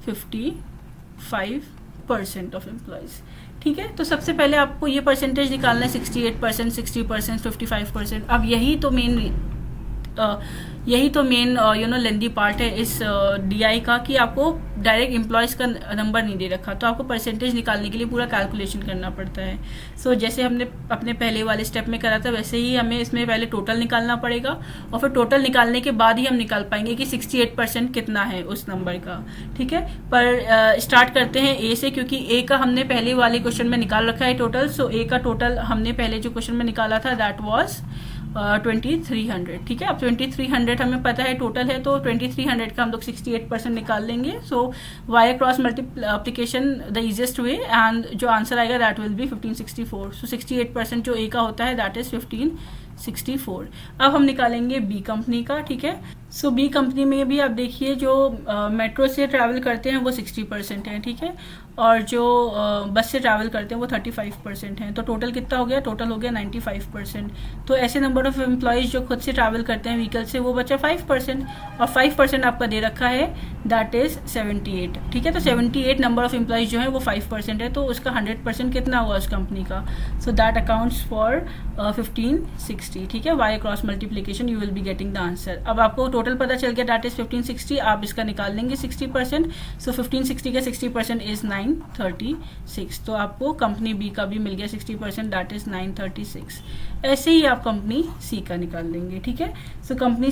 55% ऑफ एम्प्लॉयज. ठीक है, तो सबसे पहले आपको ये परसेंटेज निकालना है 68%, 60%, 55%. अब यही तो मेन लेंदी पार्ट है इस डीआई का कि आपको डायरेक्ट एम्प्लॉयज का नंबर नहीं दे रखा, तो आपको परसेंटेज निकालने के लिए पूरा कैलकुलेशन करना पड़ता है. सो जैसे हमने अपने पहले वाले स्टेप में करा था वैसे ही हमें इसमें पहले टोटल निकालना पड़ेगा और फिर टोटल निकालने के बाद ही हम निकाल पाएंगे कि 68% कितना है उस नंबर का. ठीक है, पर स्टार्ट करते हैं ए से, क्योंकि ए का हमने पहले वाले क्वेश्चन में निकाल रखा है टोटल. सो ए का टोटल हमने पहले जो क्वेश्चन में निकाला था दैट वॉज 2300. ठीक है, अब 2300 हमें पता है टोटल है, तो 2300 का हम लोग 68% निकाल लेंगे. So why cross multiplication the easiest way, and जो आंसर आएगा दैट विल बी 1564. सो 68% जो ए का होता है दैट इज 1564. अब हम निकालेंगे बी कंपनी का. ठीक है, सो बी कंपनी में भी आप देखिए जो मेट्रो से ट्रैवल करते हैं वो 60% हैं. ठीक है, और जो बस से ट्रैवल करते हैं वो 35% हैं. तो टोटल कितना हो गया, टोटल हो गया 95%. तो ऐसे नंबर ऑफ एम्प्लॉयज जो खुद से ट्रैवल करते हैं व्हीकल से वो बचा 5%, और 5% आपका दे रखा है दैट इज 78. ठीक है, तो 78 नंबर ऑफ एम्प्लॉयज जो है वो 5% है, तो उसका 100% कितना हुआ उस कंपनी का. So that accounts for 1560. ठीक है, by cross multiplication you will be getting the answer. अब आपको टोटल पता चल गया दैट इज 1560, आप इसका निकाल लेंगे 60%. सो 1560 का 60% इज 936. तो आपको कंपनी बी का भी मिल गया 60%, दैट इज 936. ऐसे ही आप कंपनी सी का निकाल लेंगे. ठीक है, सो कंपनी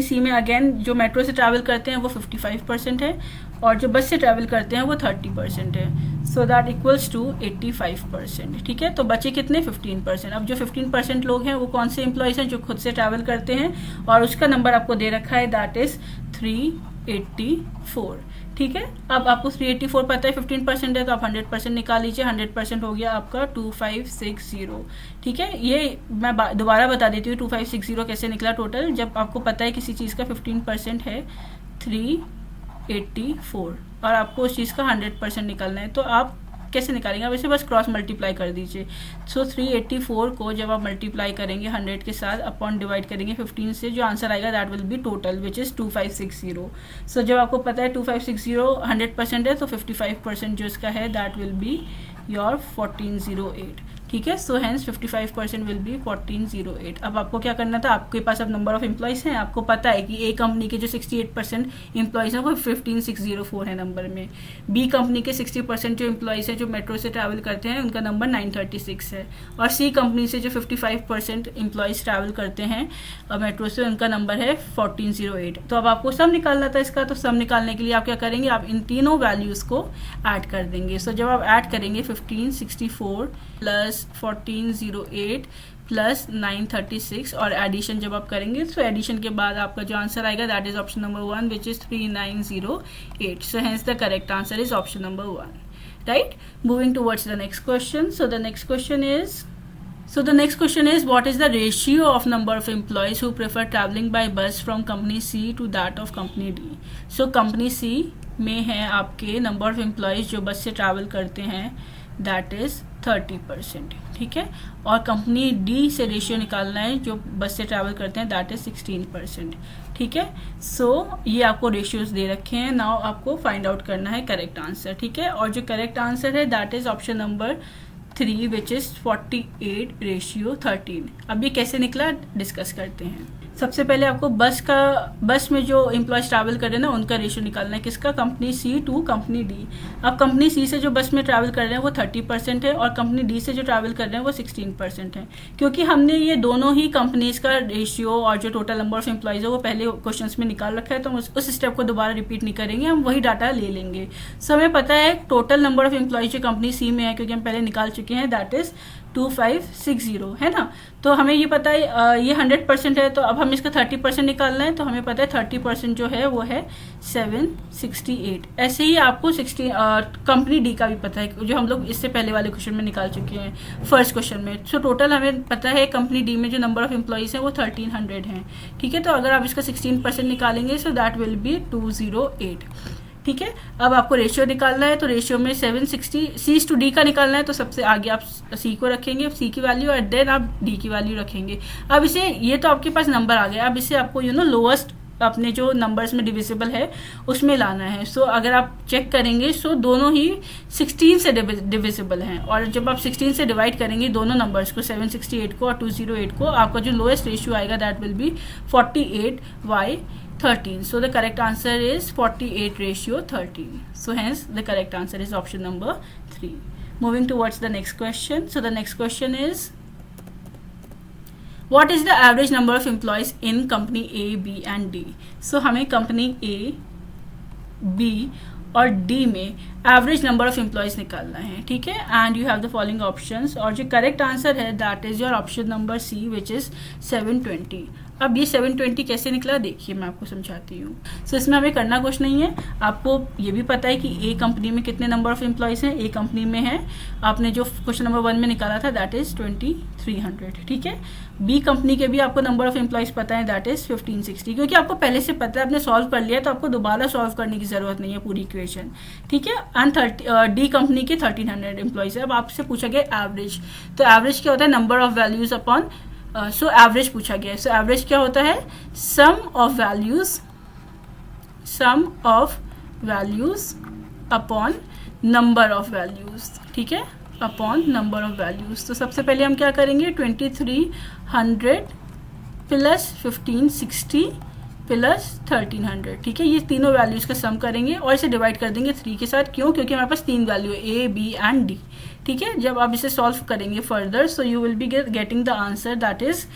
सी में अगेन जो मेट्रो से ट्रैवल करते हैं वो 55% है और जो बस से ट्रैवल करते हैं वो 30% है. So that equals to 85%. ठीक है, तो बचे कितने 15%. अब जो 15% लोग हैं वो कौन से एम्प्लॉयज हैं जो खुद से ट्रैवल करते हैं, और उसका नंबर आपको दे रखा है दैट इज 384. ठीक है, अब आपको 384 पता है 15% है, तो आप 100% निकाल लीजिए. 100% हो गया आपका 2560. ठीक है, ये मैं दोबारा बता देती हूँ 2560 कैसे निकला टोटल. जब आपको पता है किसी चीज़ का 15% है 384 और आपको उस चीज़ का 100% निकालना है, तो आप कैसे निकालेंगे, आप इसे बस क्रॉस मल्टीप्लाई कर दीजिए. सो 384 को जब आप मल्टीप्लाई करेंगे 100 के साथ अपॉन डिवाइड करेंगे 15 से, जो आंसर आएगा that will B total which is 2560. सो जब आपको पता है 2560 100% है, तो 55% जो इसका है दैट विल बी योर 1408. ठीक है, सो हेंस 55% विल बी 1408. अब आपको क्या करना था, आपके पास अब नंबर ऑफ एम्प्लॉयज हैं, आपको पता है कि ए कंपनी के जो 68% एम्प्लॉयज हैं वो 15604 है नंबर में. बी कंपनी के 60% जो एम्प्लॉयज हैं जो मेट्रो से ट्रैवल करते हैं उनका नंबर 936 है, और सी कंपनी से जो 55% एम्प्लॉयज ट्रैवल करते हैं मेट्रो से उनका नंबर है 1408. तो अब आपको सम निकालना था इसका, तो सम निकालने के लिए आप क्या करेंगे, आप इन तीनों वैल्यूज़ को ऐड कर देंगे. सो जब आप ऐड करेंगे 1564 प्लस 1408 प्लस 936 और एडिशन जब आप करेंगे, तो एडिशन के बाद आपका जो आंसर आएगा that is option number 1 which is 3908. So hence the correct answer is option number 1. Right, moving towards the next question. So the next question is what is the ratio of number of employees who prefer traveling by bus from company C to that of company D. So company C में है आपके number of employees जो bus से travel करते हैं that is 30%, ठीक है। और कंपनी डी से रेशियो निकालना है जो बस से ट्रैवल करते हैं, दैट इज 16%, ठीक है। सो ये आपको रेशियोज दे रखे हैं, नाउ आपको फाइंड आउट करना है करेक्ट आंसर, ठीक है। और जो करेक्ट आंसर है that is option number 3 which is 48:13। अब ये कैसे निकला डिस्कस करते हैं। सबसे पहले आपको बस में जो एम्प्लॉयज ट्रैवल कर रहे हैं ना उनका रेशियो निकालना है, किसका, company C to company D. अब कंपनी सी से जो बस में ट्रैवल कर रहे हैं वो 30% है, और कंपनी डी से जो ट्रैवल कर रहे हैं वो 16% है। क्योंकि हमने ये दोनों ही कंपनीज का रेशियो और जो टोटल नंबर ऑफ एम्प्लॉयज है वो पहले क्वेश्चन में निकाल रखा है, तो हम उस स्टेप को दोबारा रिपीट नहीं करेंगे, हम वही डाटा ले लेंगे। सो हमें पता है टोटल नंबर ऑफ एम्प्लॉयज जो कंपनी सी में है, क्योंकि हम पहले निकाल चुके हैं, दैट इज 2560, है ना। तो हमें ये पता है ये 100% है, तो अब हम इसका 30% निकालना है, तो हमें पता है 30% जो है वो है 768। ऐसे ही आपको कंपनी डी का भी पता है, जो हम लोग इससे पहले वाले क्वेश्चन में निकाल चुके हैं, फर्स्ट क्वेश्चन में। सो टोटल हमें पता है कंपनी डी में जो नंबर ऑफ एम्प्लॉयज हैं वो 1300 हैं, ठीक है। तो अगर आप इसका 16% निकालेंगे सो दैट विल बी 208, ठीक है। अब आपको रेशियो निकालना है, तो रेशियो में 760 सी टू डी का निकालना है, तो सबसे आगे आप सी को रखेंगे, सी की वैल्यू, और देन आप डी की वैल्यू रखेंगे। अब इसे, ये तो आपके पास नंबर आ गया, अब इसे आपको लोएस्ट अपने जो नंबर्स में डिविजिबल है उसमें लाना है। सो अगर आप चेक करेंगे सो दोनों ही 16 से डिविजिबल हैं, और जब आप 16 से डिवाइड करेंगे दोनों नंबर्स को, 768 को और 208 को, आपका जो लोएस्ट रेशियो आएगा that will B 48/13. So the correct answer is 48:13. So hence the correct answer is option number 3. Moving towards the next question. So the next question is, what is the average number of employees in company A, B and D? So हमें company A, B और D में average number of employees निकालना है, ठीक है। And you have the following options, और जो correct answer है that is your option number C which is 720। अब ये 720 कैसे निकला देखिए, मैं आपको समझाती हूँ। सो इसमें हमें करना कुछ नहीं है, आपको ये भी पता है कि ए कंपनी में कितने नंबर ऑफ एम्प्लॉयज हैं, ए कंपनी में है, आपने जो क्वेश्चन नंबर 1 में निकाला था दैट इज 2300, ठीक है। बी कंपनी के भी आपको नंबर ऑफ एम्प्लॉयज पता है दैट इज 1560, क्योंकि आपको पहले से पता है, आपने सॉल्व कर लिया, तो आपको दोबारा सॉल्व करने की जरूरत नहीं है पूरी इक्वेशन, ठीक है। एंड डी कंपनी के 1300 एम्प्लॉयज है। अब आपसे पूछा गया एवरेज, तो एवरेज क्या होता है, number of values upon, so average पूछा गया है। सो एवरेज क्या होता है, sum of values upon number of values, ठीक है, अपॉन नंबर ऑफ वैल्यूज। तो सबसे पहले हम क्या करेंगे, 2300 प्लस 1560 प्लस 1300, ठीक है। ये तीनों वैल्यूज का सम करेंगे और इसे डिवाइड कर देंगे 3 के साथ, क्यों, क्योंकि हमारे पास 3 वैल्यू है, ए, बी एंड डी, ठीक है। जब आप इसे सॉल्व करेंगे further, so you will be getting the answer that is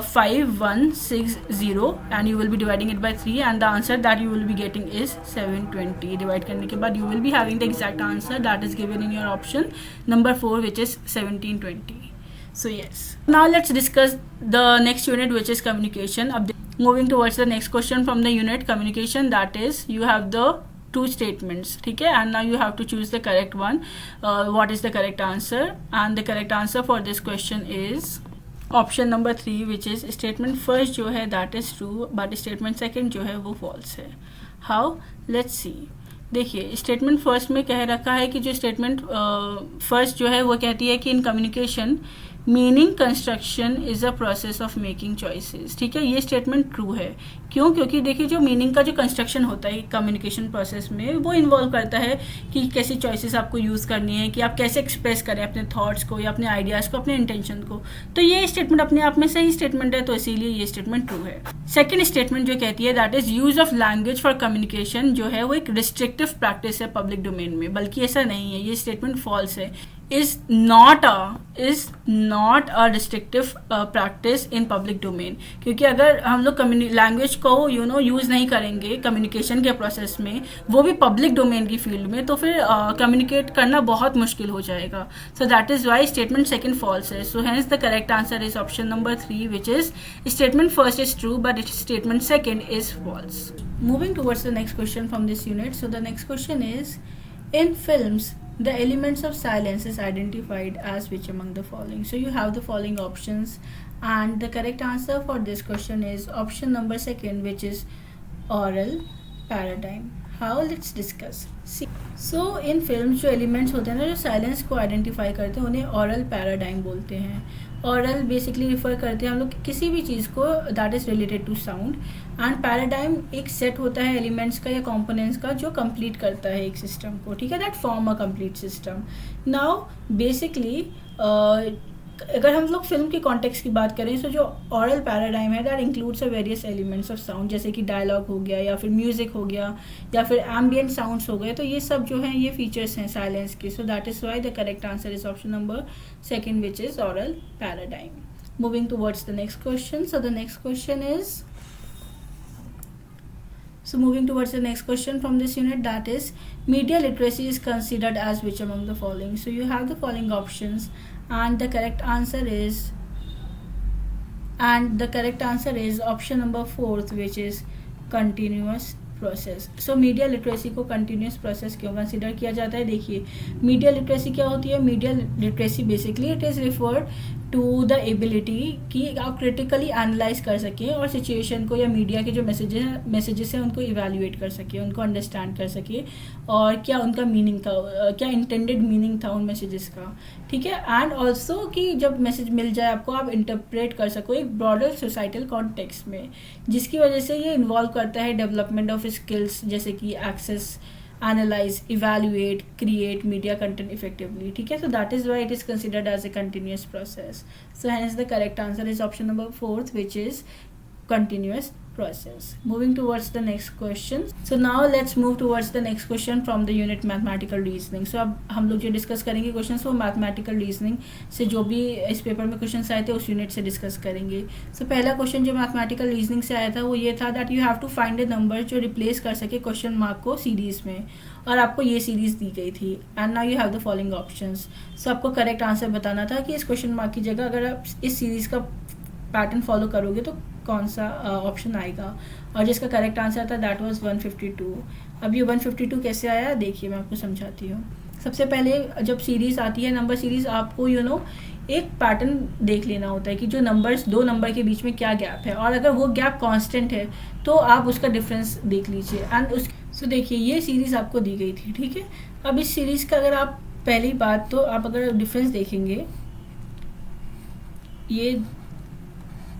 5160, and you will B dividing it by 3, and the answer that you will be getting is 720। Divide करने के बाद you will be having the exact answer that is given in your option number 4 which is 1720. So yes, now let's discuss the next unit which is communication. Moving towards the next question from the unit communication, that is you have the 2 statements, ठीक है, and now you have to choose the correct one. What is the correct answer? And the correct answer for this question is option number 3 which is statement first जो है that is true but statement second जो है वो false है. How? Let's see. देखिए statement first में कह रखा है कि जो स्टेटमेंट फर्स्ट जो है वो कहती है कि in communication meaning construction is a process of making choices, ठीक है। ये स्टेटमेंट ट्रू है, क्यों, क्योंकि देखिए जो मीनिंग का जो कंस्ट्रक्शन होता है कम्युनिकेशन प्रोसेस में वो इन्वॉल्व करता है कि कैसी चॉइसेस आपको यूज़ करनी है, कि आप कैसे एक्सप्रेस करें अपने थॉट्स को या अपने आइडियाज़ को, अपने इंटेंशन को। तो ये स्टेटमेंट अपने आप में सही स्टेटमेंट है, तो इसीलिए ये स्टेटमेंट ट्रू है। सेकेंड स्टेटमेंट जो कहती है that is use of language for communication जो है वो एक रिस्ट्रिक्टिव प्रैक्टिस है पब्लिक डोमेन में, बल्कि ऐसा नहीं है, ये स्टेटमेंट फॉल्स है। is not a restrictive practice in public domain, क्योंकि अगर हम लोग लैंग्वेज को यूज़ नहीं करेंगे कम्युनिकेशन के प्रोसेस में, वो भी पब्लिक डोमेन की फील्ड में, तो फिर कम्युनिकेट करना बहुत मुश्किल हो जाएगा। So that is why statement second false है। So hence the correct answer is option number 3 which is statement first is true but statement second is false. Moving towards the next question from this unit. So the next question is, in films the elements of silence is identified as which among the following? So you have the following options, and the correct answer for this question is option number 2 which is oral paradigm. How? Let's discuss. See. So in film जो elements होते हैं ना, जो silence को identify करते हैं, उन्हें ऑरल paradigm बोलते हैं। ऑरल बेसिकली रिफर करते हैं हम लोग किसी भी चीज़ को that is related to sound, and paradigm एक सेट होता है एलिमेंट्स का या कंपोनेंट्स का जो कंप्लीट करता है एक सिस्टम को, ठीक है, that form a complete system. Now basically अगर हम लोग फिल्म के कॉन्टेक्स्ट की बात करें तो जो ऑरल पैराडाइम है that includes a various elements of sound, जैसे कि डायलॉग हो गया या फिर म्यूजिक हो गया या फिर एम्बियंट साउंड्स हो गए, तो ये सब जो हैं ये फीचर्स हैं साइलेंस के। So that is why the correct answer is option number second, which is aural paradigm. Moving towards the next question, so the next question is So moving towards the next question from this unit, that is media literacy is considered as which among the following. So you have the following options, and the correct answer is option number 4th, which is continuous process. So media literacy को continuous process क्यों consider किया जाता है? देखिए, media literacy क्या होती है? Media literacy basically it is referred to the ability कि आप क्रिटिकली एनालाइज कर सकें और सिचुएशन को या मीडिया के जो मैसेजेस हैं उनको इवेल्युएट कर सकें, उनको अंडरस्टैंड कर सकें और क्या उनका मीनिंग था, क्या इंटेंडेड मीनिंग था उन मैसेजेस का, ठीक है। एंड ऑल्सो कि जब मैसेज मिल जाए आपको, आप इंटरप्रेट कर सको एक ब्रॉडर सोसाइटल कॉन्टेक्स्ट में, जिसकी वजह से ये इन्वॉल्व करता है डेवलपमेंट ऑफ स्किल्स जैसे कि access, analyse, evaluate, create media content effectively, ठीक है। So that is why it is considered as a continuous process. So hence the correct answer is option number 4th, which is continuous process. Moving towards the next question. So now let's move towards the next question from the unit mathematical reasoning. So अब हम लोग जो discuss करेंगे questions वो mathematical reasoning से जो भी इस पेपर में क्वेश्चंस आए थे उस यूनिट से डिस्कस करेंगे। सो पहला क्वेश्चन जो मैथमेटिकल रीजनिंग से आया था वो ये था that you have to find a number जो रिप्लेस कर सके क्वेश्चन मार्क को सीरीज में, और आपको ये सीरीज दी गई थी। And now you have the following options. So आपको करेक्ट आंसर बताना था कि इस क्वेश्चन मार्क की जगह अगर आप इस सीरीज का पैटर्न फॉलो करोगे तो कौन सा ऑप्शन आएगा, और जिसका करेक्ट आंसर था दैट वाज 152। अब ये 152 कैसे आया देखिए, मैं आपको समझाती हूँ। सबसे पहले जब सीरीज़ आती है, नंबर सीरीज़, आपको एक पैटर्न देख लेना होता है कि जो नंबर्स, दो नंबर के बीच में क्या गैप है, और अगर वो गैप कांस्टेंट है तो आप उसका डिफरेंस देख लीजिए। एंड सो देखिए ये सीरीज़ आपको दी गई थी, ठीक है। अब इस सीरीज़ का अगर आप पहली बात तो आप अगर डिफरेंस देखेंगे ये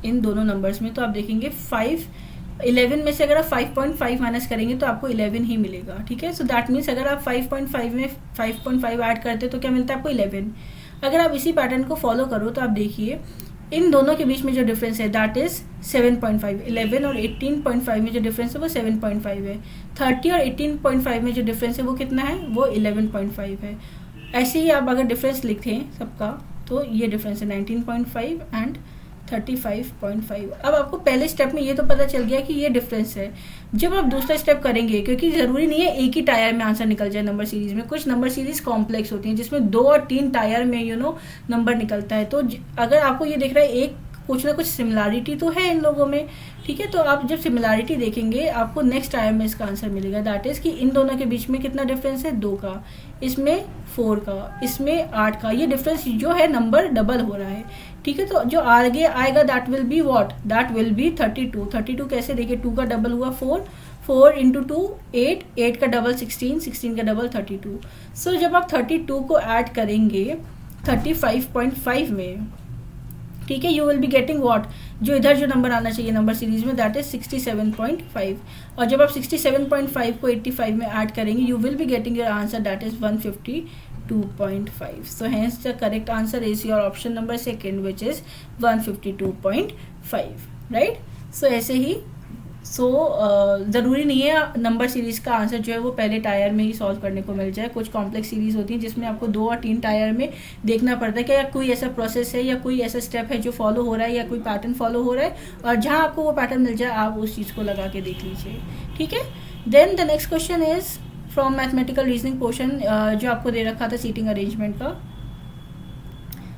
इन दोनों नंबर्स में, तो आप देखेंगे 11 में से अगर आप 5.5 माइनस करेंगे तो आपको 11 ही मिलेगा, ठीक है। सो दैट मीन्स अगर आप 5.5 में 5.5 ऐड करते तो क्या मिलता है आपको 11। अगर आप इसी पैटर्न को फॉलो करो तो आप देखिए इन दोनों के बीच में जो डिफरेंस है दैट इज 7.5। 11 और 18.5 में जो डिफरेंस है वो 7.5 है। 30 और 18.5 में जो डिफरेंस है वो कितना है, वो 11.5 है। ऐसे ही आप अगर डिफरेंस लिखते हैं सबका तो ये डिफरेंस है 19.5 एंड 35.5। अब आपको पहले स्टेप में ये तो पता चल गया कि ये डिफरेंस है। जब आप दूसरा स्टेप करेंगे, क्योंकि ज़रूरी नहीं है एक ही टायर में आंसर निकल जाए नंबर सीरीज में, कुछ नंबर सीरीज कॉम्प्लेक्स होती हैं जिसमें 2 और 3 टायर में नंबर निकलता है। तो अगर आपको ये दिख रहा है एक कुछ ना कुछ सिमिलैरिटी तो है इन लोगों में, ठीक है। तो आप जब सिमिलैरिटी देखेंगे आपको नेक्स्ट टायर में इसका आंसर मिलेगा, दैट इज़ कि इन दोनों के बीच में कितना डिफरेंस है, 2 का, इसमें 4 का, इसमें 8 का। ये डिफरेंस जो है नंबर डबल हो रहा है, ठीक है। तो जो आगे आएगा that will be what, that will B 32। 32 कैसे, देखिए 2 का डबल हुआ 4, 4 इंटू 2 8, 8 का डबल 16, 16 का डबल 32। सो जब आप 32 को ऐड करेंगे 35.5 में, ठीक है, you will be getting what, जो इधर जो नंबर आना चाहिए नंबर सीरीज में दैट इज 67.5। और जब आप 67.5 को 85 में ऐड करेंगे you will be getting your answer that is 152.5। So hence the correct answer is your option number second which is 152.5, right. So ऐसे ही ज़रूरी नहीं है नंबर सीरीज़ का आंसर जो है वो पहले टायर में ही सॉल्व करने को मिल जाए। कुछ कॉम्प्लेक्स सीरीज़ होती हैं जिसमें आपको 2 और 3 टायर में देखना पड़ता है कि कोई ऐसा प्रोसेस है या कोई ऐसा स्टेप है जो फॉलो हो रहा है या कोई पैटर्न फॉलो हो रहा है, और जहाँ आपको वो पैटर्न मिल जाए आप उस चीज़ को लगा के देख लीजिए, ठीक है। Then the next question is from mathematical reasoning portion जो आपको दे रखा था सीटिंग अरेंजमेंट का।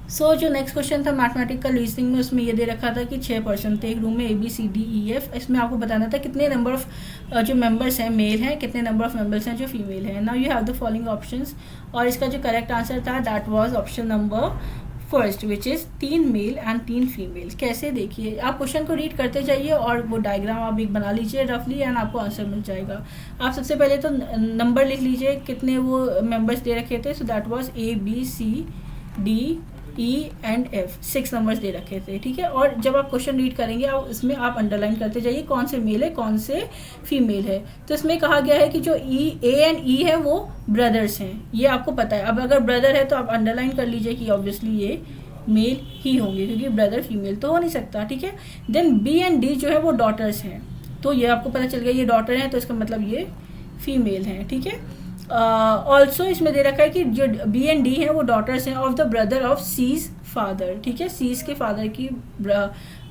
जो नेक्स्ट क्वेश्चन था मैथमेटिकल रीजनिंग में, उसमें ये दे रखा था कि 6 पर्सन थे एक रूम में, ABCDEF। इसमें आपको बताना था कितने नंबर ऑफ जो मेंबर्स हैं मेल हैं, कितने नंबर ऑफ मेंबर्स हैं जो फीमेल हैं। Now you have the following options, और इसका जो करेक्ट आंसर था that was option number first which is 3 male and 3 female. कैसे, देखिए आप क्वेश्चन को रीड करते जाइए और वो डायग्राम आप एक बना लीजिए रफली एंड आपको आंसर मिल जाएगा। आप सबसे पहले तो नंबर लिख लीजिए कितने वो मेंबर्स दे रखे थे। So that was ABCD E and F, 6 numbers दे रखे थे, ठीक है। और जब आप क्वेश्चन रीड करेंगे आप इसमें आप अंडरलाइन करते जाइए कौन से मेल है कौन से फीमेल है। तो इसमें कहा गया है कि जो A एंड E है वो ब्रदर्स हैं, ये आपको पता है। अब अगर ब्रदर है तो आप अंडरलाइन कर लीजिए कि ऑब्वियसली ये मेल ही होंगे क्योंकि ब्रदर फीमेल तो हो नहीं सकता, ठीक है। देन B एंड D जो है वो डॉटर्स हैं, तो ये आपको पता चल गया ये डॉटर हैं तो इसका मतलब ये फीमेल हैं, ठीक है। ऑल्सो इसमें दे रखा है कि जो B एंड D हैं वो डॉटर्स हैं of the brother of C's father, ठीक है। C's के फादर की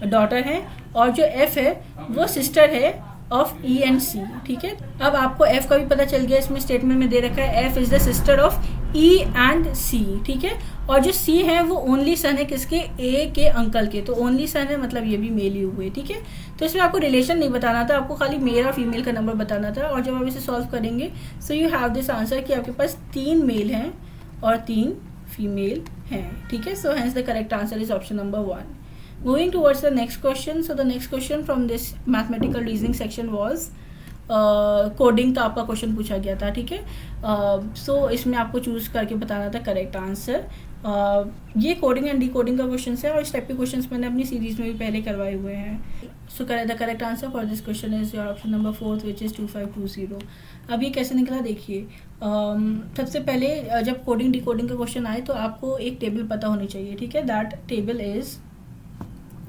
डॉटर हैं। और जो F है वो सिस्टर है ऑफ E एंड C, ठीक है। अब आपको F का भी पता चल गया, इसमें स्टेटमेंट में दे रखा है F is the sister of E and C, ठीक है। और जो C है वो ओनली सन है किसके, A के अंकल के, तो ओनली सन है मतलब ये भी मेल ही हुए, ठीक है। तो इसमें आपको रिलेशन नहीं बताना था, आपको खाली मेल और फीमेल का नंबर बताना था। और जब आप इसे सॉल्व करेंगे सो यू हैव दिस आंसर कि आपके पास 3 मेल हैं और 3 फीमेल हैं, ठीक है। So hence the correct answer is option number 1. Moving towards the next question. So the next question from this mathematical reasoning section was coding का आपका क्वेश्चन पूछा गया था, ठीक है। सो इसमें आपको चूज करके बताना था करेक्ट आंसर। ये कोडिंग एंड डिकोडिंग का क्वेश्चन है और इस टाइप के क्वेश्चन मैंने अपनी सीरीज में भी पहले करवाए हुए हैं। सो the correct answer for this question is your option number 4 which is 2520। अब ये कैसे निकला देखिए। सबसे पहले जब कोडिंग डिकोडिंग का क्वेश्चन आए तो आपको एक टेबल पता होनी चाहिए, ठीक है। दैट टेबल इज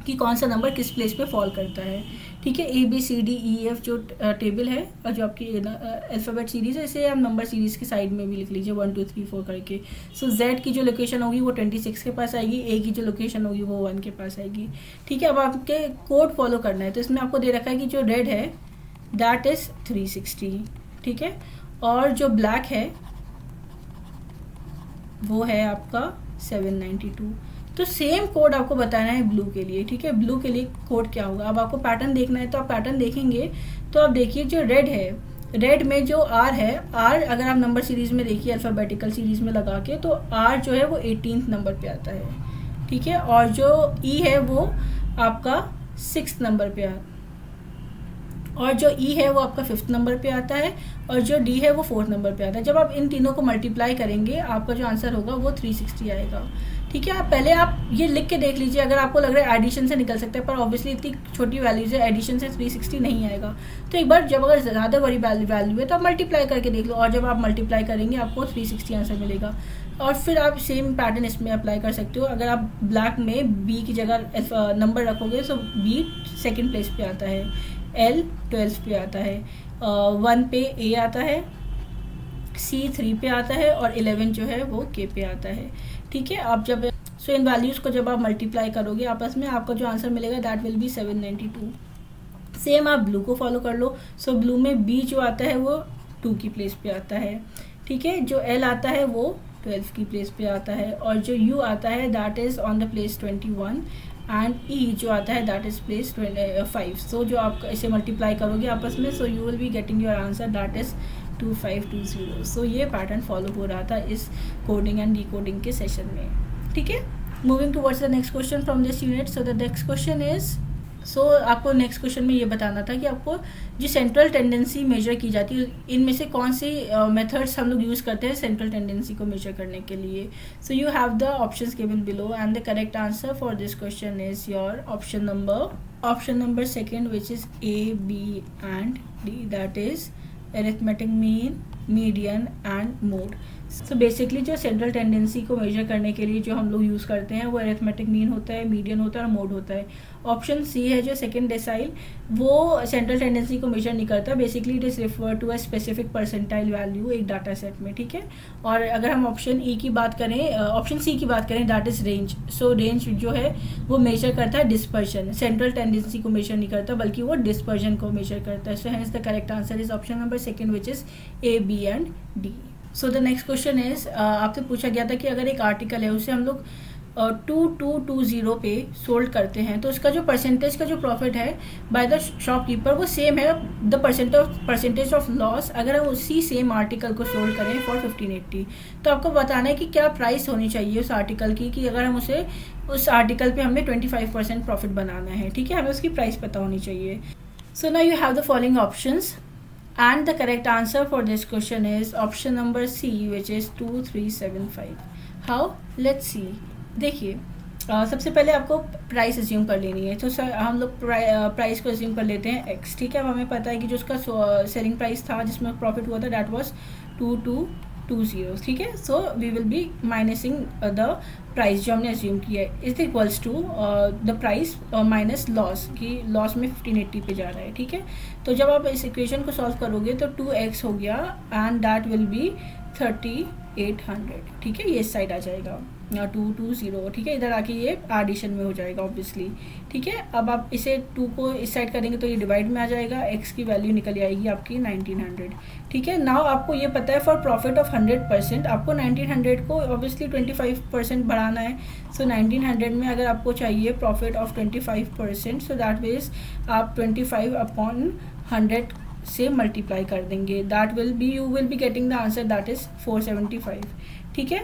कि कौन सा नंबर किस प्लेस पे फॉल करता है, ठीक है। ABCDEF जो टेबल है और जो आपकी अल्फ़ाबेट सीरीज़ है इसे आप नंबर सीरीज़ के साइड में भी लिख लीजिए 1 2 3 4 करके। सो Z की जो लोकेशन होगी वो 26 के पास आएगी, A की जो लोकेशन होगी वो 1 के पास आएगी, ठीक है। अब आपके कोड फॉलो करना है तो इसमें आपको दे रखा है कि जो रेड है दैट इज़ 360, ठीक है। और जो ब्लैक है वो है आपका 792। तो सेम कोड आपको बताना है ब्लू के लिए, ठीक है। ब्लू के लिए कोड क्या होगा, अब आपको पैटर्न देखना है तो आप पैटर्न देखेंगे तो आप देखिए जो रेड है, रेड में जो R है, R अगर आप नंबर सीरीज में देखिए अल्फ़ाबेटिकल सीरीज में लगा के तो R जो है वो 18th नंबर पे आता है, ठीक है। और जो E है वो आपका 6th नंबर पे आता है, और जो E है वो आपका 5th नंबर पे आता है, और जो D है वो 4th नंबर पे आता है। जब आप इन तीनों को मल्टीप्लाई करेंगे आपका जो आंसर होगा वो 360 आएगा, ठीक है। आप पहले आप ये लिख के देख लीजिए, अगर आपको लग रहा है एडिशन से निकल सकता है पर ऑब्वियसली इतनी छोटी वैल्यूज है, एडिशन से 360 नहीं आएगा। तो एक बार जब अगर ज़्यादा बड़ी वैल्यू है तो आप मल्टीप्लाई करके देख लो, और जब आप मल्टीप्लाई करेंगे आपको 360 आंसर मिलेगा। और फिर आप सेम पैटर्न इसमें अप्लाई कर सकते हो। अगर आप ब्लैक में B की जगह नंबर रखोगे तो B 2nd प्लेस पे आता है, L 12th पे आता है, 1 पे A आता है, C 3 पे आता है और 11 जो है वो K पे आता है, ठीक है। आप जब इन वैल्यूज़ को जब आप मल्टीप्लाई करोगे आपस में आपका जो आंसर मिलेगा दैट विल बी 792। सेम आप ब्लू को फॉलो कर लो। सो ब्लू में B जो आता है वो 2 की प्लेस पे आता है, ठीक है। जो L आता है वो 12 की प्लेस पे आता है, और जो U आता है that is on the place 21 and E जो आता है दैट इज़ प्लेस 5। सो जो आप इसे मल्टीप्लाई करोगे आपस में सो you will be getting your answer that is 2520। सो ये पैटर्न फॉलो हो रहा था इस कोडिंग एंड डिकोडिंग के सेशन में, ठीक है। Moving towards the next question from this unit. So the next question is आपको नेक्स्ट क्वेश्चन में ये बताना था कि आपको जो सेंट्रल टेंडेंसी मेजर की जाती है इनमें से कौन सी मेथड्स हम लोग यूज़ करते हैं सेंट्रल टेंडेंसी को मेजर करने के लिए। सो you have the options given below and the correct answer for this question is your option number 2 which is A, B and D, that is arithmetic mean, median and mode. So basically जो central tendency को major करने के लिए जो हम लोग use करते हैं वो अरिथमेटिक मीन होता है, मीडियन होता है और मोड होता है। ऑप्शन C है जो 2nd डेसाइल, वो सेंट्रल टेंडेंसी को मेजर नहीं करता। Basically it is refer to a specific percentile value एक डाटा सेट में, ठीक है। और अगर हम ऑप्शन C की बात करें that is range. So range जो है वो मेजर करता है डिस्पर्जन, सेंट्रल टेंडेंसी को मेजर नहीं करता बल्कि वो डिस्पर्जन को मेजर करता है। So hence the correct answer is option number 2 which is A, B and D। So the next question is आपसे पूछा गया था कि अगर एक आर्टिकल है उसे हम लोग 2220 पे सोल्ड करते हैं तो उसका जो परसेंटेज का जो प्रॉफिट है बाय द शॉपकीपर वो सेम है द परसेंटेज ऑफ लॉस अगर हम उसी सेम आर्टिकल को सोल्ड करें फॉर 1580। तो आपको बताना है कि क्या प्राइस होनी चाहिए उस आर्टिकल की कि अगर हम उसे उस आर्टिकल पे हमें 25% प्रॉफिट बनाना है, ठीक है, हमें उसकी प्राइस पता होनी चाहिए। So now you have the following options and the correct answer for this question is option number C which is 2375. How? Let's see. देखिए सबसे पहले आपको प्राइस अज्यूम कर लेनी है। तो सर हम लोग प्राइस को अज्यूम कर लेते हैं x, ठीक है। अब हमें पता है कि जो उसका सेलिंग प्राइस था जिसमें प्रॉफिट हुआ था दैट वाज 2220, ठीक है। So we will be minusing the price जो हमने अज्यूम किया है is equals to the price minus loss की लॉस में 1580 पे जा रहा है, ठीक है। तो जब आप इस इक्वेशन को सॉल्व करोगे तो 2x हो गया एंड दैट विल बी 3800, ठीक है। ये इस साइड आ जाएगा 220, ठीक है। इधर आके ये एडिशन में हो जाएगा ऑब्वियसली, ठीक है। अब आप इसे 2 को इस साइड करेंगे तो ये डिवाइड में आ जाएगा, x की वैल्यू निकल आएगी आपकी 1900, ठीक है। नाउ आपको ये पता है फॉर प्रॉफिट ऑफ 100% आपको 1900 को ऑब्वियसली 25% बढ़ाना है। सो 1900 में अगर आपको चाहिए profit of 25% so that means आप 25/100 से मल्टीप्लाई कर देंगे, that will B you will be getting the answer that is 475, ठीक है।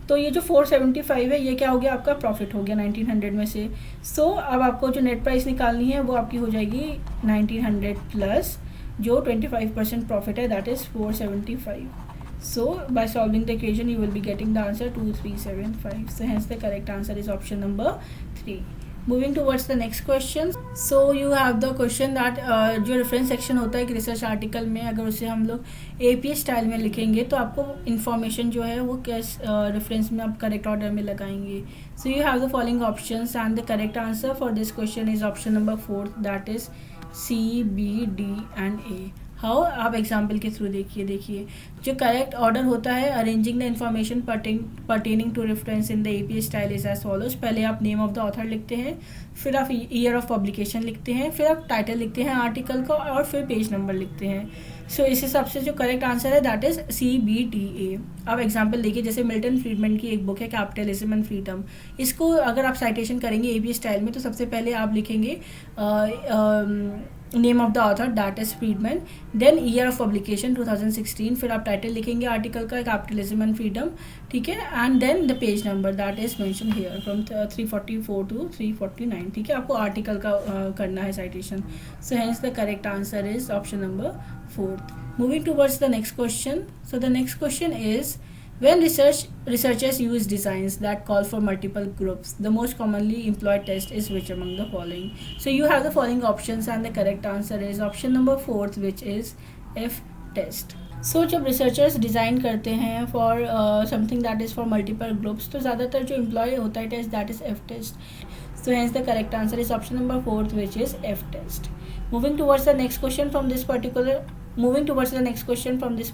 तो ये जो 475 है ये क्या हो गया आपका प्रॉफिट हो गया 1900 में से। सो अब आपको जो नेट प्राइस निकालनी है वो आपकी हो जाएगी 1900 प्लस जो 25% प्रॉफिट है that is 475. So by solving the equation you will be getting the answer 2375. So hence the correct answer is option number 3. Moving towards the next question. So you have the question that जो reference section होता है एक research article में अगर उसे हम लोग APA style में लिखेंगे तो आपको इन्फॉर्मेशन जो है वो किस रेफरेंस में आप करेक्ट ऑर्डर में लगाएंगे। So you have the following options and the correct answer for this question is option number 4 that is C, B, D एंड A. हाउ? आप एग्जाम्पल के थ्रू देखिए जो करेक्ट ऑर्डर होता है arranging the information pertaining to reference in the APA style is as follows. पहले आप name of the author लिखते हैं, फिर आप ईयर ऑफ पब्लिकेशन लिखते हैं, फिर आप टाइटल लिखते हैं आर्टिकल का और फिर पेज नंबर लिखते हैं। सो इस हिसाब से जो करेक्ट आंसर है दैट इज CBDA। अब एग्जाम्पल देखिए जैसे मिल्टन फ्रीडमैन की एक बुक है कैपिटलिज्म एंड फ्रीडम, इसको अगर आप साइटेशन करेंगे APA स्टाइल में तो सबसे पहले आप लिखेंगे name of the author that is Friedman, then year of publication 2016, फिर आप टाइटल लिखेंगे आर्टिकल का कैपिटलिज्म एंड फ्रीडम, ठीक है, and then the page number that is mention here from 344 to 349, ठीक है। आपको आर्टिकल का करना है citation. So hence the correct answer is option number 4. Moving towards the next question. So the next question is when researchers use designs that call for multiple groups, the most commonly employed test is which among the following? So you have the following options and the correct answer is option number 4 which is F test. So जब researchers design करते हैं for something that is for multiple groups तो ज़्यादातर जो employ होता है test that is F test. So hence the correct answer is option number 4 which is F test. Moving towards the next question from this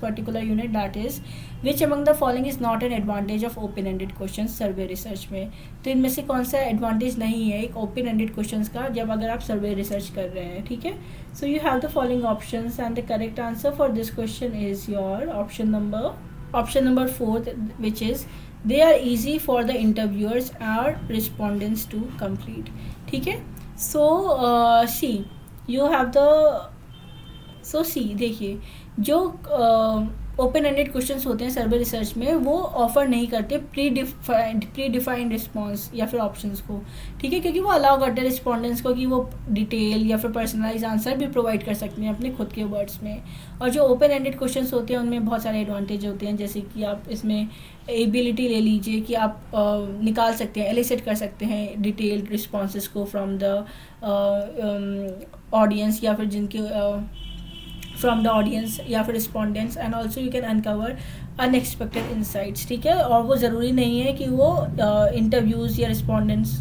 particular unit that is which among the following is not an advantage of open ended questions survey research में. तो इनमें से कौन सा advantage नहीं है एक open ended questions का जब अगर आप सर्वे रिसर्च कर रहे हैं, ठीक है। So you have the following options and the correct answer for this question is your option number 4 which is they are easy for the interviewers or respondents to complete, ठीक है। सो C you have the सी देखिए जो open ended questions होते हैं सर्वे research में वो offer नहीं करते प्री डिफाइंड रिस्पॉन्स या फिर ऑप्शंस को, ठीक है, क्योंकि वो अलाउ करते हैं रिस्पॉन्डेंट्स को कि वो डिटेल या फिर पर्सनलाइज आंसर भी प्रोवाइड कर सकते हैं अपने खुद के वर्ड्स में। और जो ओपन एंडेड क्वेश्चंस होते हैं उनमें बहुत सारे एडवांटेज होते हैं जैसे कि आप इसमें एबिलिटी ले लीजिए कि आप निकाल सकते हैं एलिसिट कर सकते हैं डिटेल्ड रिस्पॉन्सेस को फ्रॉम द ऑडियंस या फिर जिनके फ्रॉम द ऑडियंस या फिर respondents and also you can uncover unexpected insights, ठीक है। और वो ज़रूरी नहीं है कि वो इंटरव्यूज़ या respondents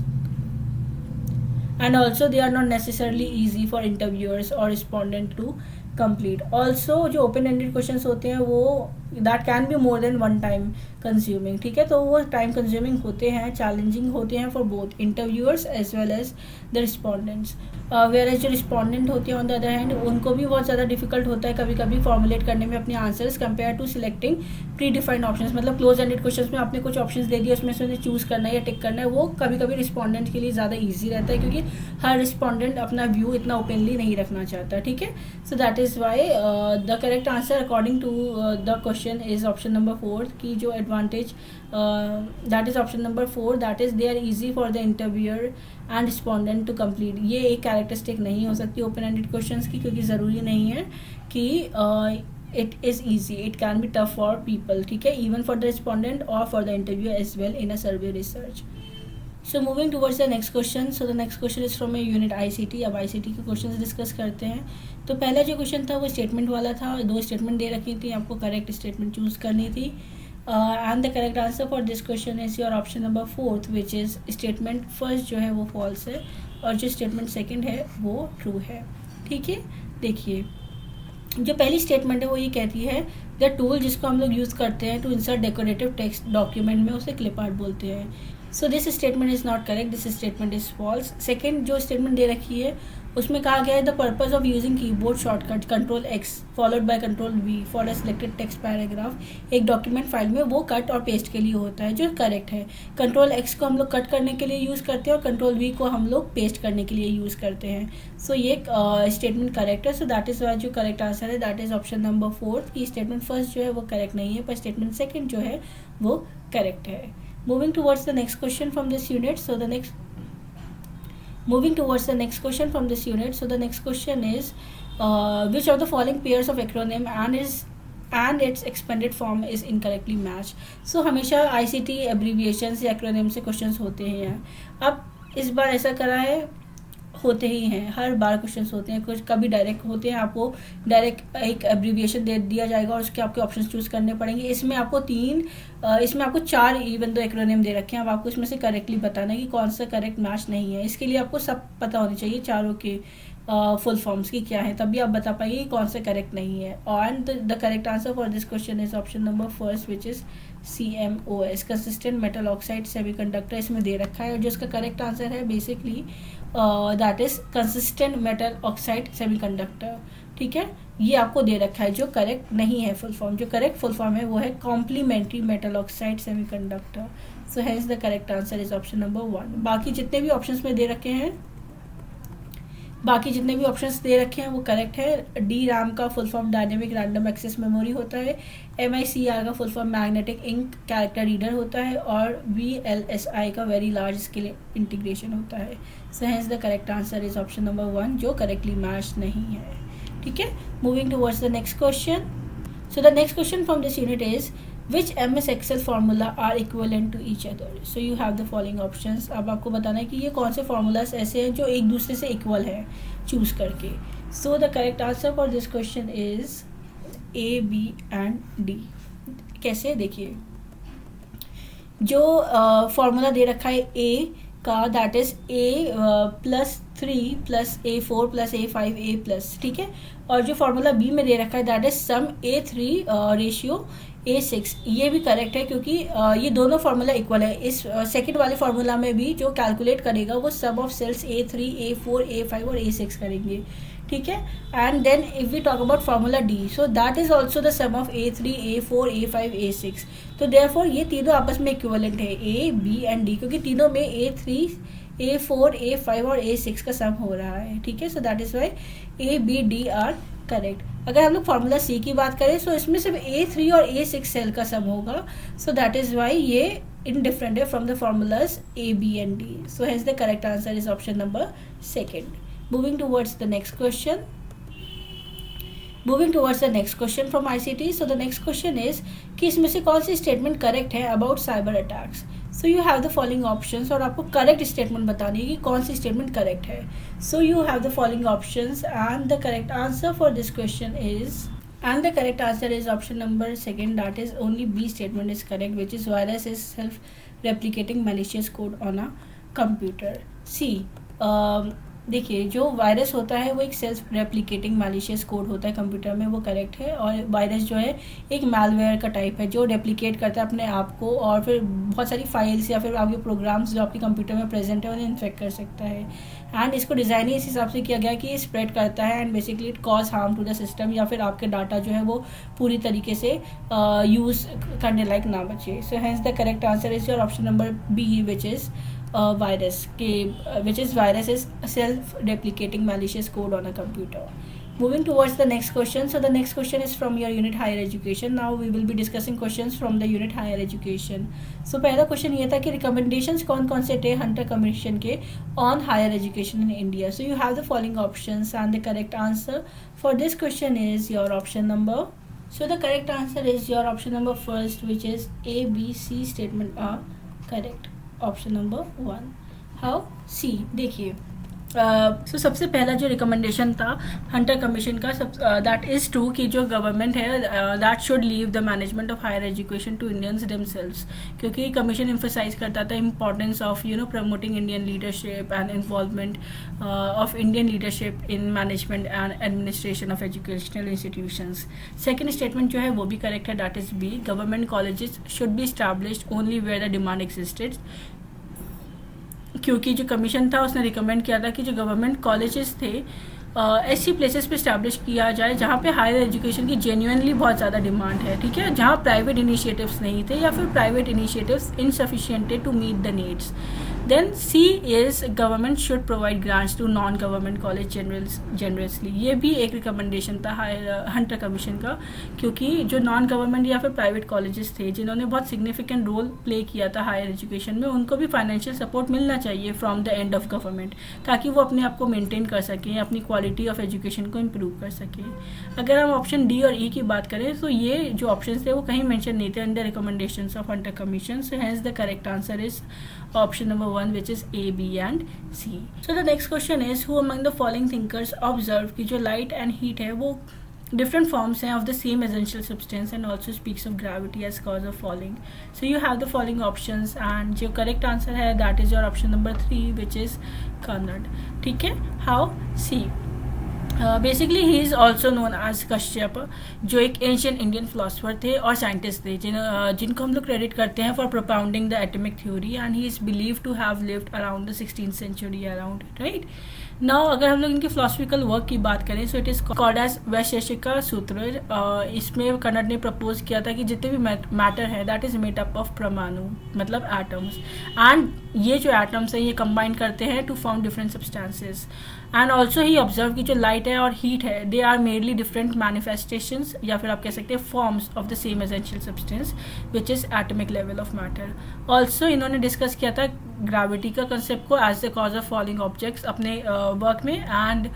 and also they are not necessarily easy for interviewers और रिस्पॉन्डेंट टू कंप्लीट। ऑल्सो जो ओपन एंडेड क्वेश्चंस होते हैं वो that can be more than one time consuming, ठीक है। तो वो टाइम कंज्यूमिंग होते हैं, चैलेंजिंग होते हैं for both interviewers as well as the respondents. Where as जो रिस्पॉन्डेंट होती है ऑन द अदर हैंड, उनको भी बहुत ज़्यादा डिफिकल्ट होता है कभी कभी फॉर्मुलेट करने में अपने answers compare to selecting pre defined options. मतलब क्लोज एंडेड क्वेश्चंस में आपने कुछ ऑप्शंस दे दिए, उसमें से उन्हें चूज़ करना है या टिक करना है, वो कभी कभी रिस्पॉन्डेंट के लिए ज़्यादा ईजी रहता है, क्योंकि हर रिस्पॉन्डेंट अपना व्यू इतना ओपनली नहीं रखना चाहता, ठीक है। So that is why the correct answer according to the question is option number 4 की जो advantage that is option number 4, that is they are easy for the interviewer and respondent to complete. ये एक characteristic नहीं हो सकती open ended questions की, क्योंकि ज़रूरी नहीं है कि it is easy, it can be tough for people, ठीक है, इवन फॉर द रिस्पॉन्डेंट और for the interview as well in a survey research. So moving towards the next question. So the next question is from a unit ICT। अब ICT के question discuss करते हैं। तो पहला जो question था वो स्टेटमेंट वाला था, 2 स्टेटमेंट दे रखी थी, आपको करेक्ट स्टेटमेंट चूज़ करनी थी। And the correct answer for this question is your option number 4 which is statement first जो है वो फॉल्स है और जो स्टेटमेंट सेकेंड है वो ट्रू है, ठीक है। देखिए, जो पहली स्टेटमेंट है वो ये कहती है द टूल जिसको हम लोग यूज़ करते हैं to insert decorative text document में, उसे क्लिप आर्ट बोलते हैं। So this statement is not correct, this statement is false. Second जो स्टेटमेंट दे रखी है उसमें कहा गया है the purpose of using keyboard shortcut Ctrl+X followed by Ctrl+V for a selected text paragraph एक डॉक्यूमेंट फाइल में, वो कट और पेस्ट के लिए होता है, जो करेक्ट है। Ctrl+X को हम लोग कट करने के लिए यूज़ करते हैं और Ctrl+V को हम लोग पेस्ट करने के लिए यूज़ करते हैं। सो ये स्टेटमेंट करेक्ट है। सो दैट इज़ वाई जो करेक्ट आंसर है दैट इज़ ऑप्शन नंबर 4 की स्टेटमेंट फर्स्ट जो है वो करेक्ट नहीं है, पर स्टेटमेंट सेकेंड जो है वो करेक्ट है। Moving towards the next question from this unit. So the next question from this unit. So the next question is which of the following pairs of acronym and its expanded form is incorrectly matched. So हमेशा ICT abbreviations या acronym से questions होते हैं यहाँ। अब इस बार ऐसा करा है, होते ही हैं, हर बार क्वेश्चंस होते हैं, कुछ कभी डायरेक्ट होते हैं, आपको डायरेक्ट एक एब्रीविएशन दे दिया जाएगा और उसके आपके ऑप्शंस चूज़ करने पड़ेंगे। इसमें आपको 4 इवन दो एक्रोनिम दे रखे हैं। अब आपको इसमें से करेक्टली बताना है कि कौन सा करेक्ट मैच नहीं है। इसके लिए आपको सब पता होनी चाहिए चारों के फुल फॉर्म्स की क्या है, तभी आप बता पाइए कौन सा करेक्ट नहीं है। And the correct answer for this question is option number first which is CMOS consistent metal oxide semiconductor इसमें दे रखा है, और जो इसका करेक्ट आंसर है basically that is consistent metal oxide semiconductor, ठीक है। ये आपको दे रखा है, जो करेक्ट नहीं है फुल फॉर्म, जो करेक्ट फुल फॉर्म है वो है complementary metal oxide semiconductor. So hence the correct answer is option number 1। बाकी जितने भी ऑप्शंस में दे रखे हैं वो करेक्ट है। DRAM का full form dynamic random access memory होता है, MICR का full form magnetic ink character reader होता है, और VLSI का वेरी लार्ज स्केल इंटीग्रेशन होता है। So hence the correct answer is option number 1, जो करेक्टली मैच नहीं है, ठीक है। Moving towards the next question. So the next question from this unit is which MS Excel formula are equivalent to each other. So you have the following options. अब आपको बताना है कि ये कौन से formulas ऐसे हैं जो एक दूसरे से इक्वल है, चूज करके। So the correct answer for this question is A, B and D. कैसे, देखिए, जो फॉर्मूला दे रखा है A का that is A+3 + A4 + A5 A+, ठीक है। और जो फॉर्मूला B में दे रखा है that is some A3 A6, ये भी करेक्ट है, क्योंकि ये दोनों फार्मूला इक्वल है। इस सेकंड वाले फार्मूला में भी जो कैलकुलेट करेगा वो सब of sales A3 A4 A5 और A6 करेंगे, ठीक है। And then if we talk about formula D, so that is also the sum of A3 A4 A5 A6। तो देयरफॉर ये तीनों आपस में इक्विवेलेंट है, A, B एंड D, क्योंकि तीनों में A3 A4 A5 और A6 का सम हो रहा है, ठीक है। So that is why A, B, D are correct. अगर हम लोग फार्मूला C की बात करें तो इसमें सिर्फ A3 और A6 सेल का सम होगा, सो दैट इज वाई ये indifferent है from the formulas A, B and D. So hence the correct answer is option number 2. Moving towards the next question. Moving towards the next question from ICT. So the next question is कि इसमें से कौन सी statement correct है about cyber attacks. So you have the following options, और आपको correct statement बतानी है कि कौन सी स्टेटमेंट करेक्ट है। So you have the following options and the correct answer for this question is option number 2, that is only B statement is correct, which is virus is self replicating malicious code on a computer. See, देखिए, जो virus होता है वो एक self replicating malicious code होता है computer में, वो करेक्ट है। और वायरस जो है एक मैलवेयर का टाइप है जो रेप्लिकेट करता है अपने आप को, और फिर बहुत सारी फाइल्स या फिर आपके प्रोग्राम्स जो आपके कंप्यूटर में प्रेजेंट है उन्हें इन्फेक्ट कर सकता है। एंड इसको डिज़ाइन ही इस हिसाब से किया गया है कि ये स्प्रेड करता है and basically it cause harm to the system, या फिर आपके डाटा जो है वो पूरी तरीके से यूज़ करने लायक ना बचे। So hence the correct answer is your option number B, which is which is virus is a self-replicating malicious code on a computer. Moving towards the next question. So the next question is from your unit higher education. Now we will be discussing questions from the unit higher education. So पहला question ये था कि recommendations कौन कौन से थे Hunter commission के on higher education in India. So you have the following options and the correct answer for this question is your option number. So the correct answer is your option number first, which is A, B, C statement are correct. Option number 1. How see, देखिए so सबसे पहला जो recommendation था Hunter commission का, that is true कि जो government है that should leave the management of higher education to Indians themselves, क्योंकि कमीशन एम्फोसाइज करता था importance of promoting Indian leadership and involvement of Indian leadership in management and administration of educational institutions. Second statement जो है वो भी correct है, that is B. Government colleges should be established only where the demand existed, क्योंकि जो commission था उसने recommend किया था कि जो गवर्नमेंट कॉलेजेस थे ऐसी प्लेसेस पे स्टैब्लिश किया जाए जहाँ पे हायर एजुकेशन की जेन्युइनली बहुत ज़्यादा डिमांड है, ठीक है, जहाँ प्राइवेट इनिशिएटिव्स नहीं थे या फिर private initiatives insufficient to meet the needs. Then C is government should provide grants to non government college generously. ये भी एक रिकमेंडेशन था हंटर कमीशन का, क्योंकि जो नॉन गवर्नमेंट या फिर प्राइवेट कॉलेजेस थे जिन्होंने बहुत सिग्निफिकेंट रोल प्ले किया था हायर एजुकेशन में, उनको भी फाइनेंशियल सपोर्ट मिलना चाहिए from the end of government, ताकि वो अपने आप को मेनटेन कर सकें, अपनी क्वालिटी ऑफ एजुकेशन को इम्प्रूव कर सकें. अगर हम ऑप्शन डी और ई की बात करें तो ये जो ऑप्शन थे वो कहीं मेंशन नहीं थे under recommendations of Hunter commission. So hence the correct answer is option number 1, which is A, B and C. So the next question is, who among the following thinkers observed कि जो light and heat है वो different forms हैं of the same essential substance and also speaks of gravity as cause of falling. So you have the following options and जो correct answer है that is your option number 3, which is Kannad. ठीक है, how? C. Basically he is also known as Kashyap, जो एक ancient Indian philosopher थे और scientist थे जिनको हम लोग क्रेडिट करते हैं for propounding the atomic theory, and he is believe to have lived around the 16th century around, right. Now अगर हम लोग इनके फिलोसफिकल वर्क की बात करें so it is called as Vaisheshika Sutra. इसमें कन्नड़ ने प्रपोज किया था कि जितने भी मैटर है that is made up of परमाणु, मतलब एटम्स, एंड ये जो एटम्स हैं ये कंबाइन करते हैं to form different substances. And also he observe कि जो लाइट है और हीट है they are merely different manifestations या फिर आप कह सकते हैं forms of the same essential substance which is atomic level of matter. Also इन्होंने डिस्कस किया था ग्रेविटी का कंसेप्ट को as the cause of falling objects अपने वर्क में, and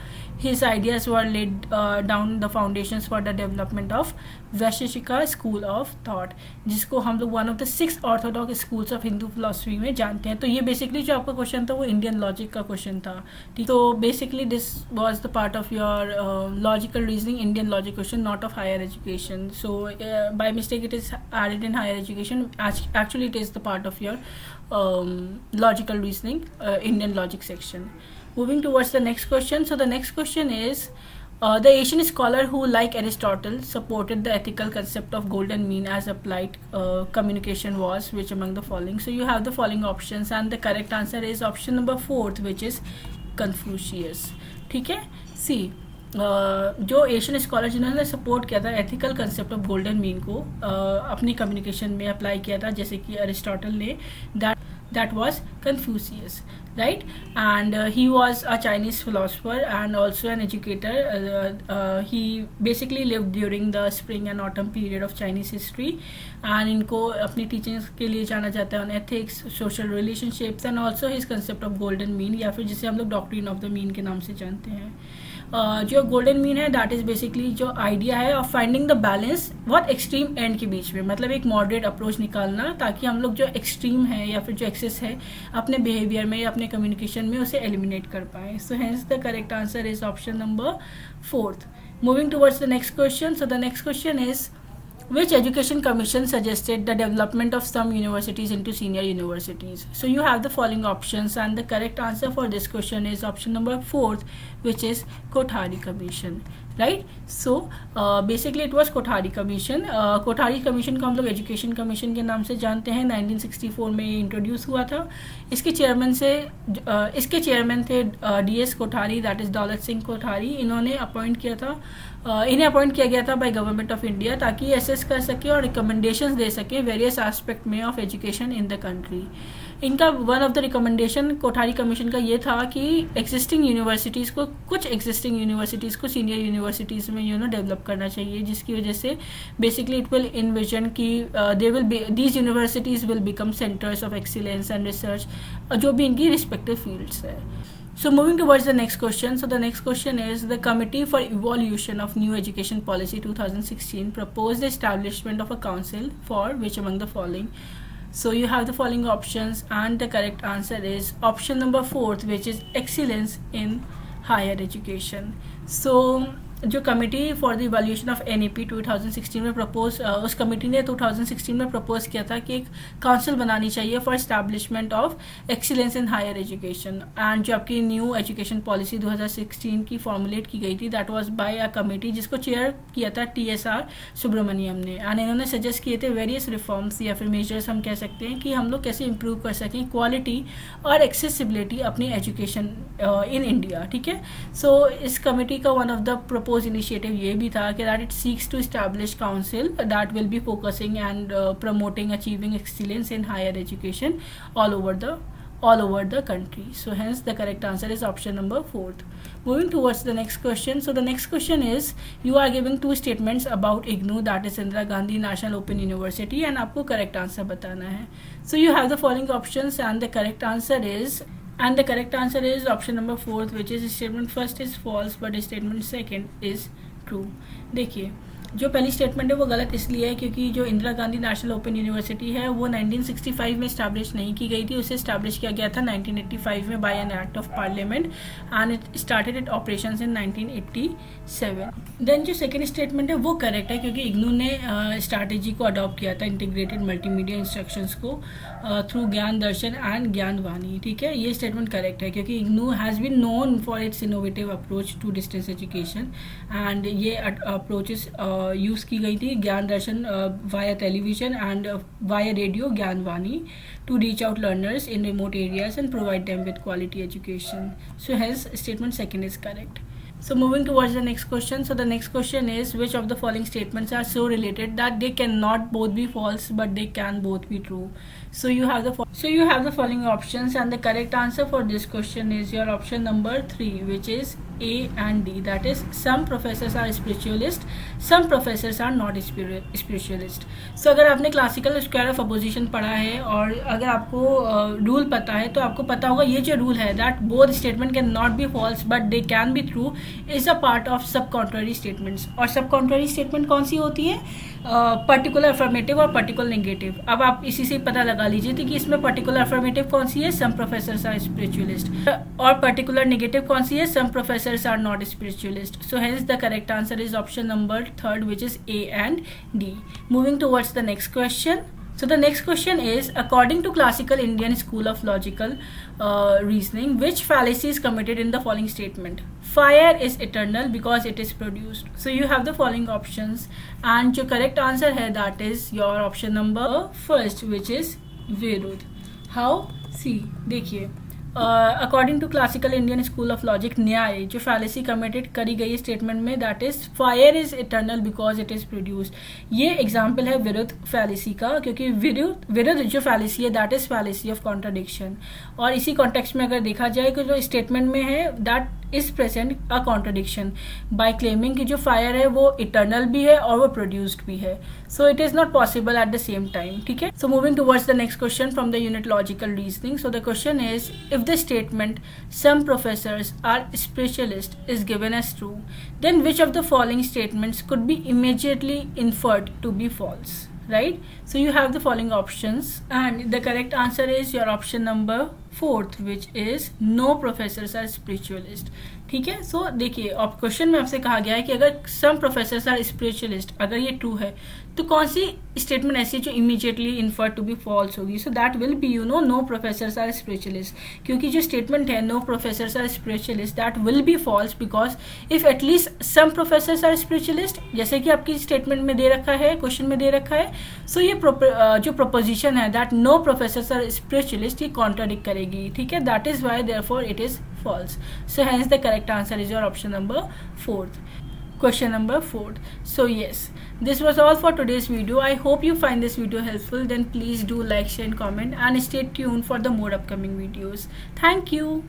his ideas were laid down the foundations for the development of Vaisheshika school of thought, जिसको हम लोग one of the 6 Orthodox schools of Hindu philosophy में जानते हैं. तो ये बेसिकली जो आपका क्वेश्चन था वो इंडियन लॉजिक का क्वेश्चन था, ठीक. तो basically this was the part of your logical reasoning Indian logic question, not of higher education. So by mistake it is added in higher education, actually it is the part of your logical reasoning Indian logic section. Moving towards the next question. So the next question is, the Asian scholar who, like Aristotle, supported the ethical concept of golden mean as applied communication was which among the following? So you have the following options and the correct answer is option number 4, which is Confucius. ठीक है. See, जो Asian scholar जिन्होंने support किया था ethical concept of golden mean को अपनी communication में apply किया था, जैसे कि अरिस्टोटल ने, that was Confucius, right? And he was a Chinese philosopher and also an educator. He basically lived during the spring and autumn period of Chinese history, and इनको अपनी टीचिंग्स के लिए जाना जाता है on ethics, social relationships and also his concept of golden mean, या फिर जिसे हम लोग डॉक्ट्रिन ऑफ द मीन के नाम से जानते हैं. जो गोल्डन मीन है दैट इज़ बेसिकली जो आइडिया है ऑफ फाइंडिंग द बैलेंस बहुत एक्सट्रीम एंड के बीच में, मतलब एक मॉडरेट अप्रोच निकालना ताकि हम लोग जो एक्सट्रीम है या फिर जो एक्सेस है अपने बिहेवियर में या अपने कम्युनिकेशन में उसे एलिमिनेट कर पाए. सो hence the correct answer is option number 4. Moving towards the next question. So the next question is, Which education commission suggested the development of some universities into senior universities? So you have the following options, and the correct answer for this question is option number 4th, which is Kothari Commission, right? So basically it was Kothari Commission. Kothari Commission को हम लोग education commission के नाम से जानते हैं. 1964 में ये इंट्रोड्यूस हुआ था. इसके चेयरमैन थे DS Kothari, that is Daulat Singh Kothari. इन्हें अपॉइंट किया गया था बाय गवर्नमेंट ऑफ इंडिया, ताकि असेस कर सके और रिकमेंडेशंस दे सके वेरियस एस्पेक्ट में of education in the country. इनका one of the recommendation Kothari commission का ये था कि कुछ एग्जिस्टिंग यूनिवर्सिटीज़ को सीनियर यूनिवर्सिटीज़ में डेवलप करना चाहिए, जिसकी वजह से बेसिकली इट विल इन्विजन कि these universities will become centres of excellence and research, जो भी इनकी रिस्पेक्टिव फील्ड्स है. So moving towards the next question. So the next question is, the Committee for Evaluation of New Education Policy 2016 proposed the establishment of a council for which among the following? So you have the following options, and the correct answer is option number 4th, which is excellence in higher education. So जो committee for the evaluation of NEP 2016 में उस committee ने 2016 में propose किया था कि एक council बनानी चाहिए for establishment of excellence in higher education. And जो आपकी न्यू एजुकेशन पॉलिसी 2016 की फॉर्मुलेट की गई थी, that was by a committee जिसको चेयर किया था TSR सुब्रमण्यम ने. एंड इन्होंने सजेस्ट किए थे वेरियस रिफॉर्म्स या फिर मेजर्स हम कह सकते हैं कि हम लोग कैसे इंप्रूव कर सकें क्वालिटी और एक्सेसिबिलिटी अपनी एजुकेशन इन इंडिया. ठीक है. सो इस कमेटी का वन ऑफ द इनिशिएटिव ये भी था कि that it seeks to establish council that will be focusing and promoting achieving excellence in higher education all over the country. So hence the correct answer is option number 4th. Moving towards the next question. So the next question is, you are giving two statements about IGNOU, that is Indira Gandhi National Open University, and आपको correct answer बताना है. So you have the following options, and the correct answer is option number 4th, which is statement first is false but statement second is true. देखिए, जो पहली statement है वो गलत इसलिए है क्योंकि जो Indira Gandhi national open university है वो 1965 में स्टैब्लिश नहीं की गई थी. उसे स्टैब्लिश किया गया था 1985 में by an act of parliament, and it started it operations in 1987. Then जो सेकेंड स्टेटमेंट है वो करेक्ट है क्योंकि इग्नू ने स्ट्रैटेजी को अडॉप्ट किया था, इंटीग्रेटेड मल्टीमीडिया इंस्ट्रक्शंस को थ्रू ज्ञान दर्शन एंड ज्ञान वाणी. ठीक है, ये स्टेटमेंट करेक्ट है क्योंकि IGNOU has been known for its innovative approach to distance education, and ये अप्रोचेस यूज़ की गई थी Gyan Darshan via television and via radio Gyan Vani to reach out learners in remote areas and provide them with quality education. So hence statement second is correct. So moving towards the next question. So the next question is, which of the following statements are so related that they cannot both be false but they can both be true? So you have the following options, and the correct answer for this question is your option number 3, which is A and D. That is, some professors are spiritualist, some professors are not spiritualist. So अगर आपने classical square of opposition पढ़ा है और अगर आपको rule पता है तो आपको पता होगा ये जो रूल है that both statement can not be false but they can be true is a part of subcontrary statements. और सब कॉन्ट्ररी स्टेटमेंट कौन सी होती है? पर्टिकुलर अफर्मेटिव और पर्टिकुलर नेगेटिव. अब आप इसी से पता लगा लीजिए कि इसमें पर्टिकुलर अफर्मेटिव कौन सी है? Some professors are spiritualist. और पर्टिकुलर नेगेटिव कौन सी है? Some professors are not spiritualist. So hence the correct answer is option number 3rd, which is A and D. Moving towards the next question. So the next question is, according to classical Indian school of logical reasoning, which fallacy is committed in the following statement? Fire is eternal because it is produced. So you have the following options, and जो correct answer है that is your option number 1st, which is विरुद्ध. How? See, देखिए, according to classical Indian school of logic Nyaya जो fallacy committed करी गई statement में that is fire is eternal because it is produced. ये example है विरुद्ध फैलेसी का, क्योंकि विरुद्ध जो फैलेसी है that is fallacy of contradiction. और इसी कॉन्टेक्स्ट में अगर देखा जाए कि जो स्टेटमेंट में है that is present a contradiction by claiming कि जो फायर है वो इटर्नल भी है और वो प्रोड्यूस्ड भी है. सो it is not possible at the same time. ठीक है. So moving towards the next question from the unit logical reasoning. So the question is, if the statement some professors are spiritualist is given as true, then which of the following statements could be immediately inferred to be false? Right? So you have the following options, and the correct answer is your option number fourth which is no professors are spiritualist. ठीक है, सो देखिए अब question में आपसे कहा गया है कि अगर सम प्रोफेसर्स आर स्पिरिचुअलिस्ट, अगर ये ट्रू है तो कौन सी स्टेटमेंट ऐसी जो immediately infer to be false होगी? So that will be no professors are spiritualist, क्योंकि जो स्टेटमेंट है no professors are spiritualist that will be false because if at least some professors are spiritualist, जैसे कि आपकी स्टेटमेंट में दे रखा है, क्वेश्चन में दे रखा है, सो ये जो प्रोपोजिशन है that no professors are spiritualist, ये कॉन्ट्राडिक्ट करेगी। ठीक है, that is why therefore it is false. So hence the correct answer is your option number 4th. Question number 4. So yes, this was all for today's video. I hope you find this video helpful. Then please do like, share and comment and stay tuned for the more upcoming videos. Thank you.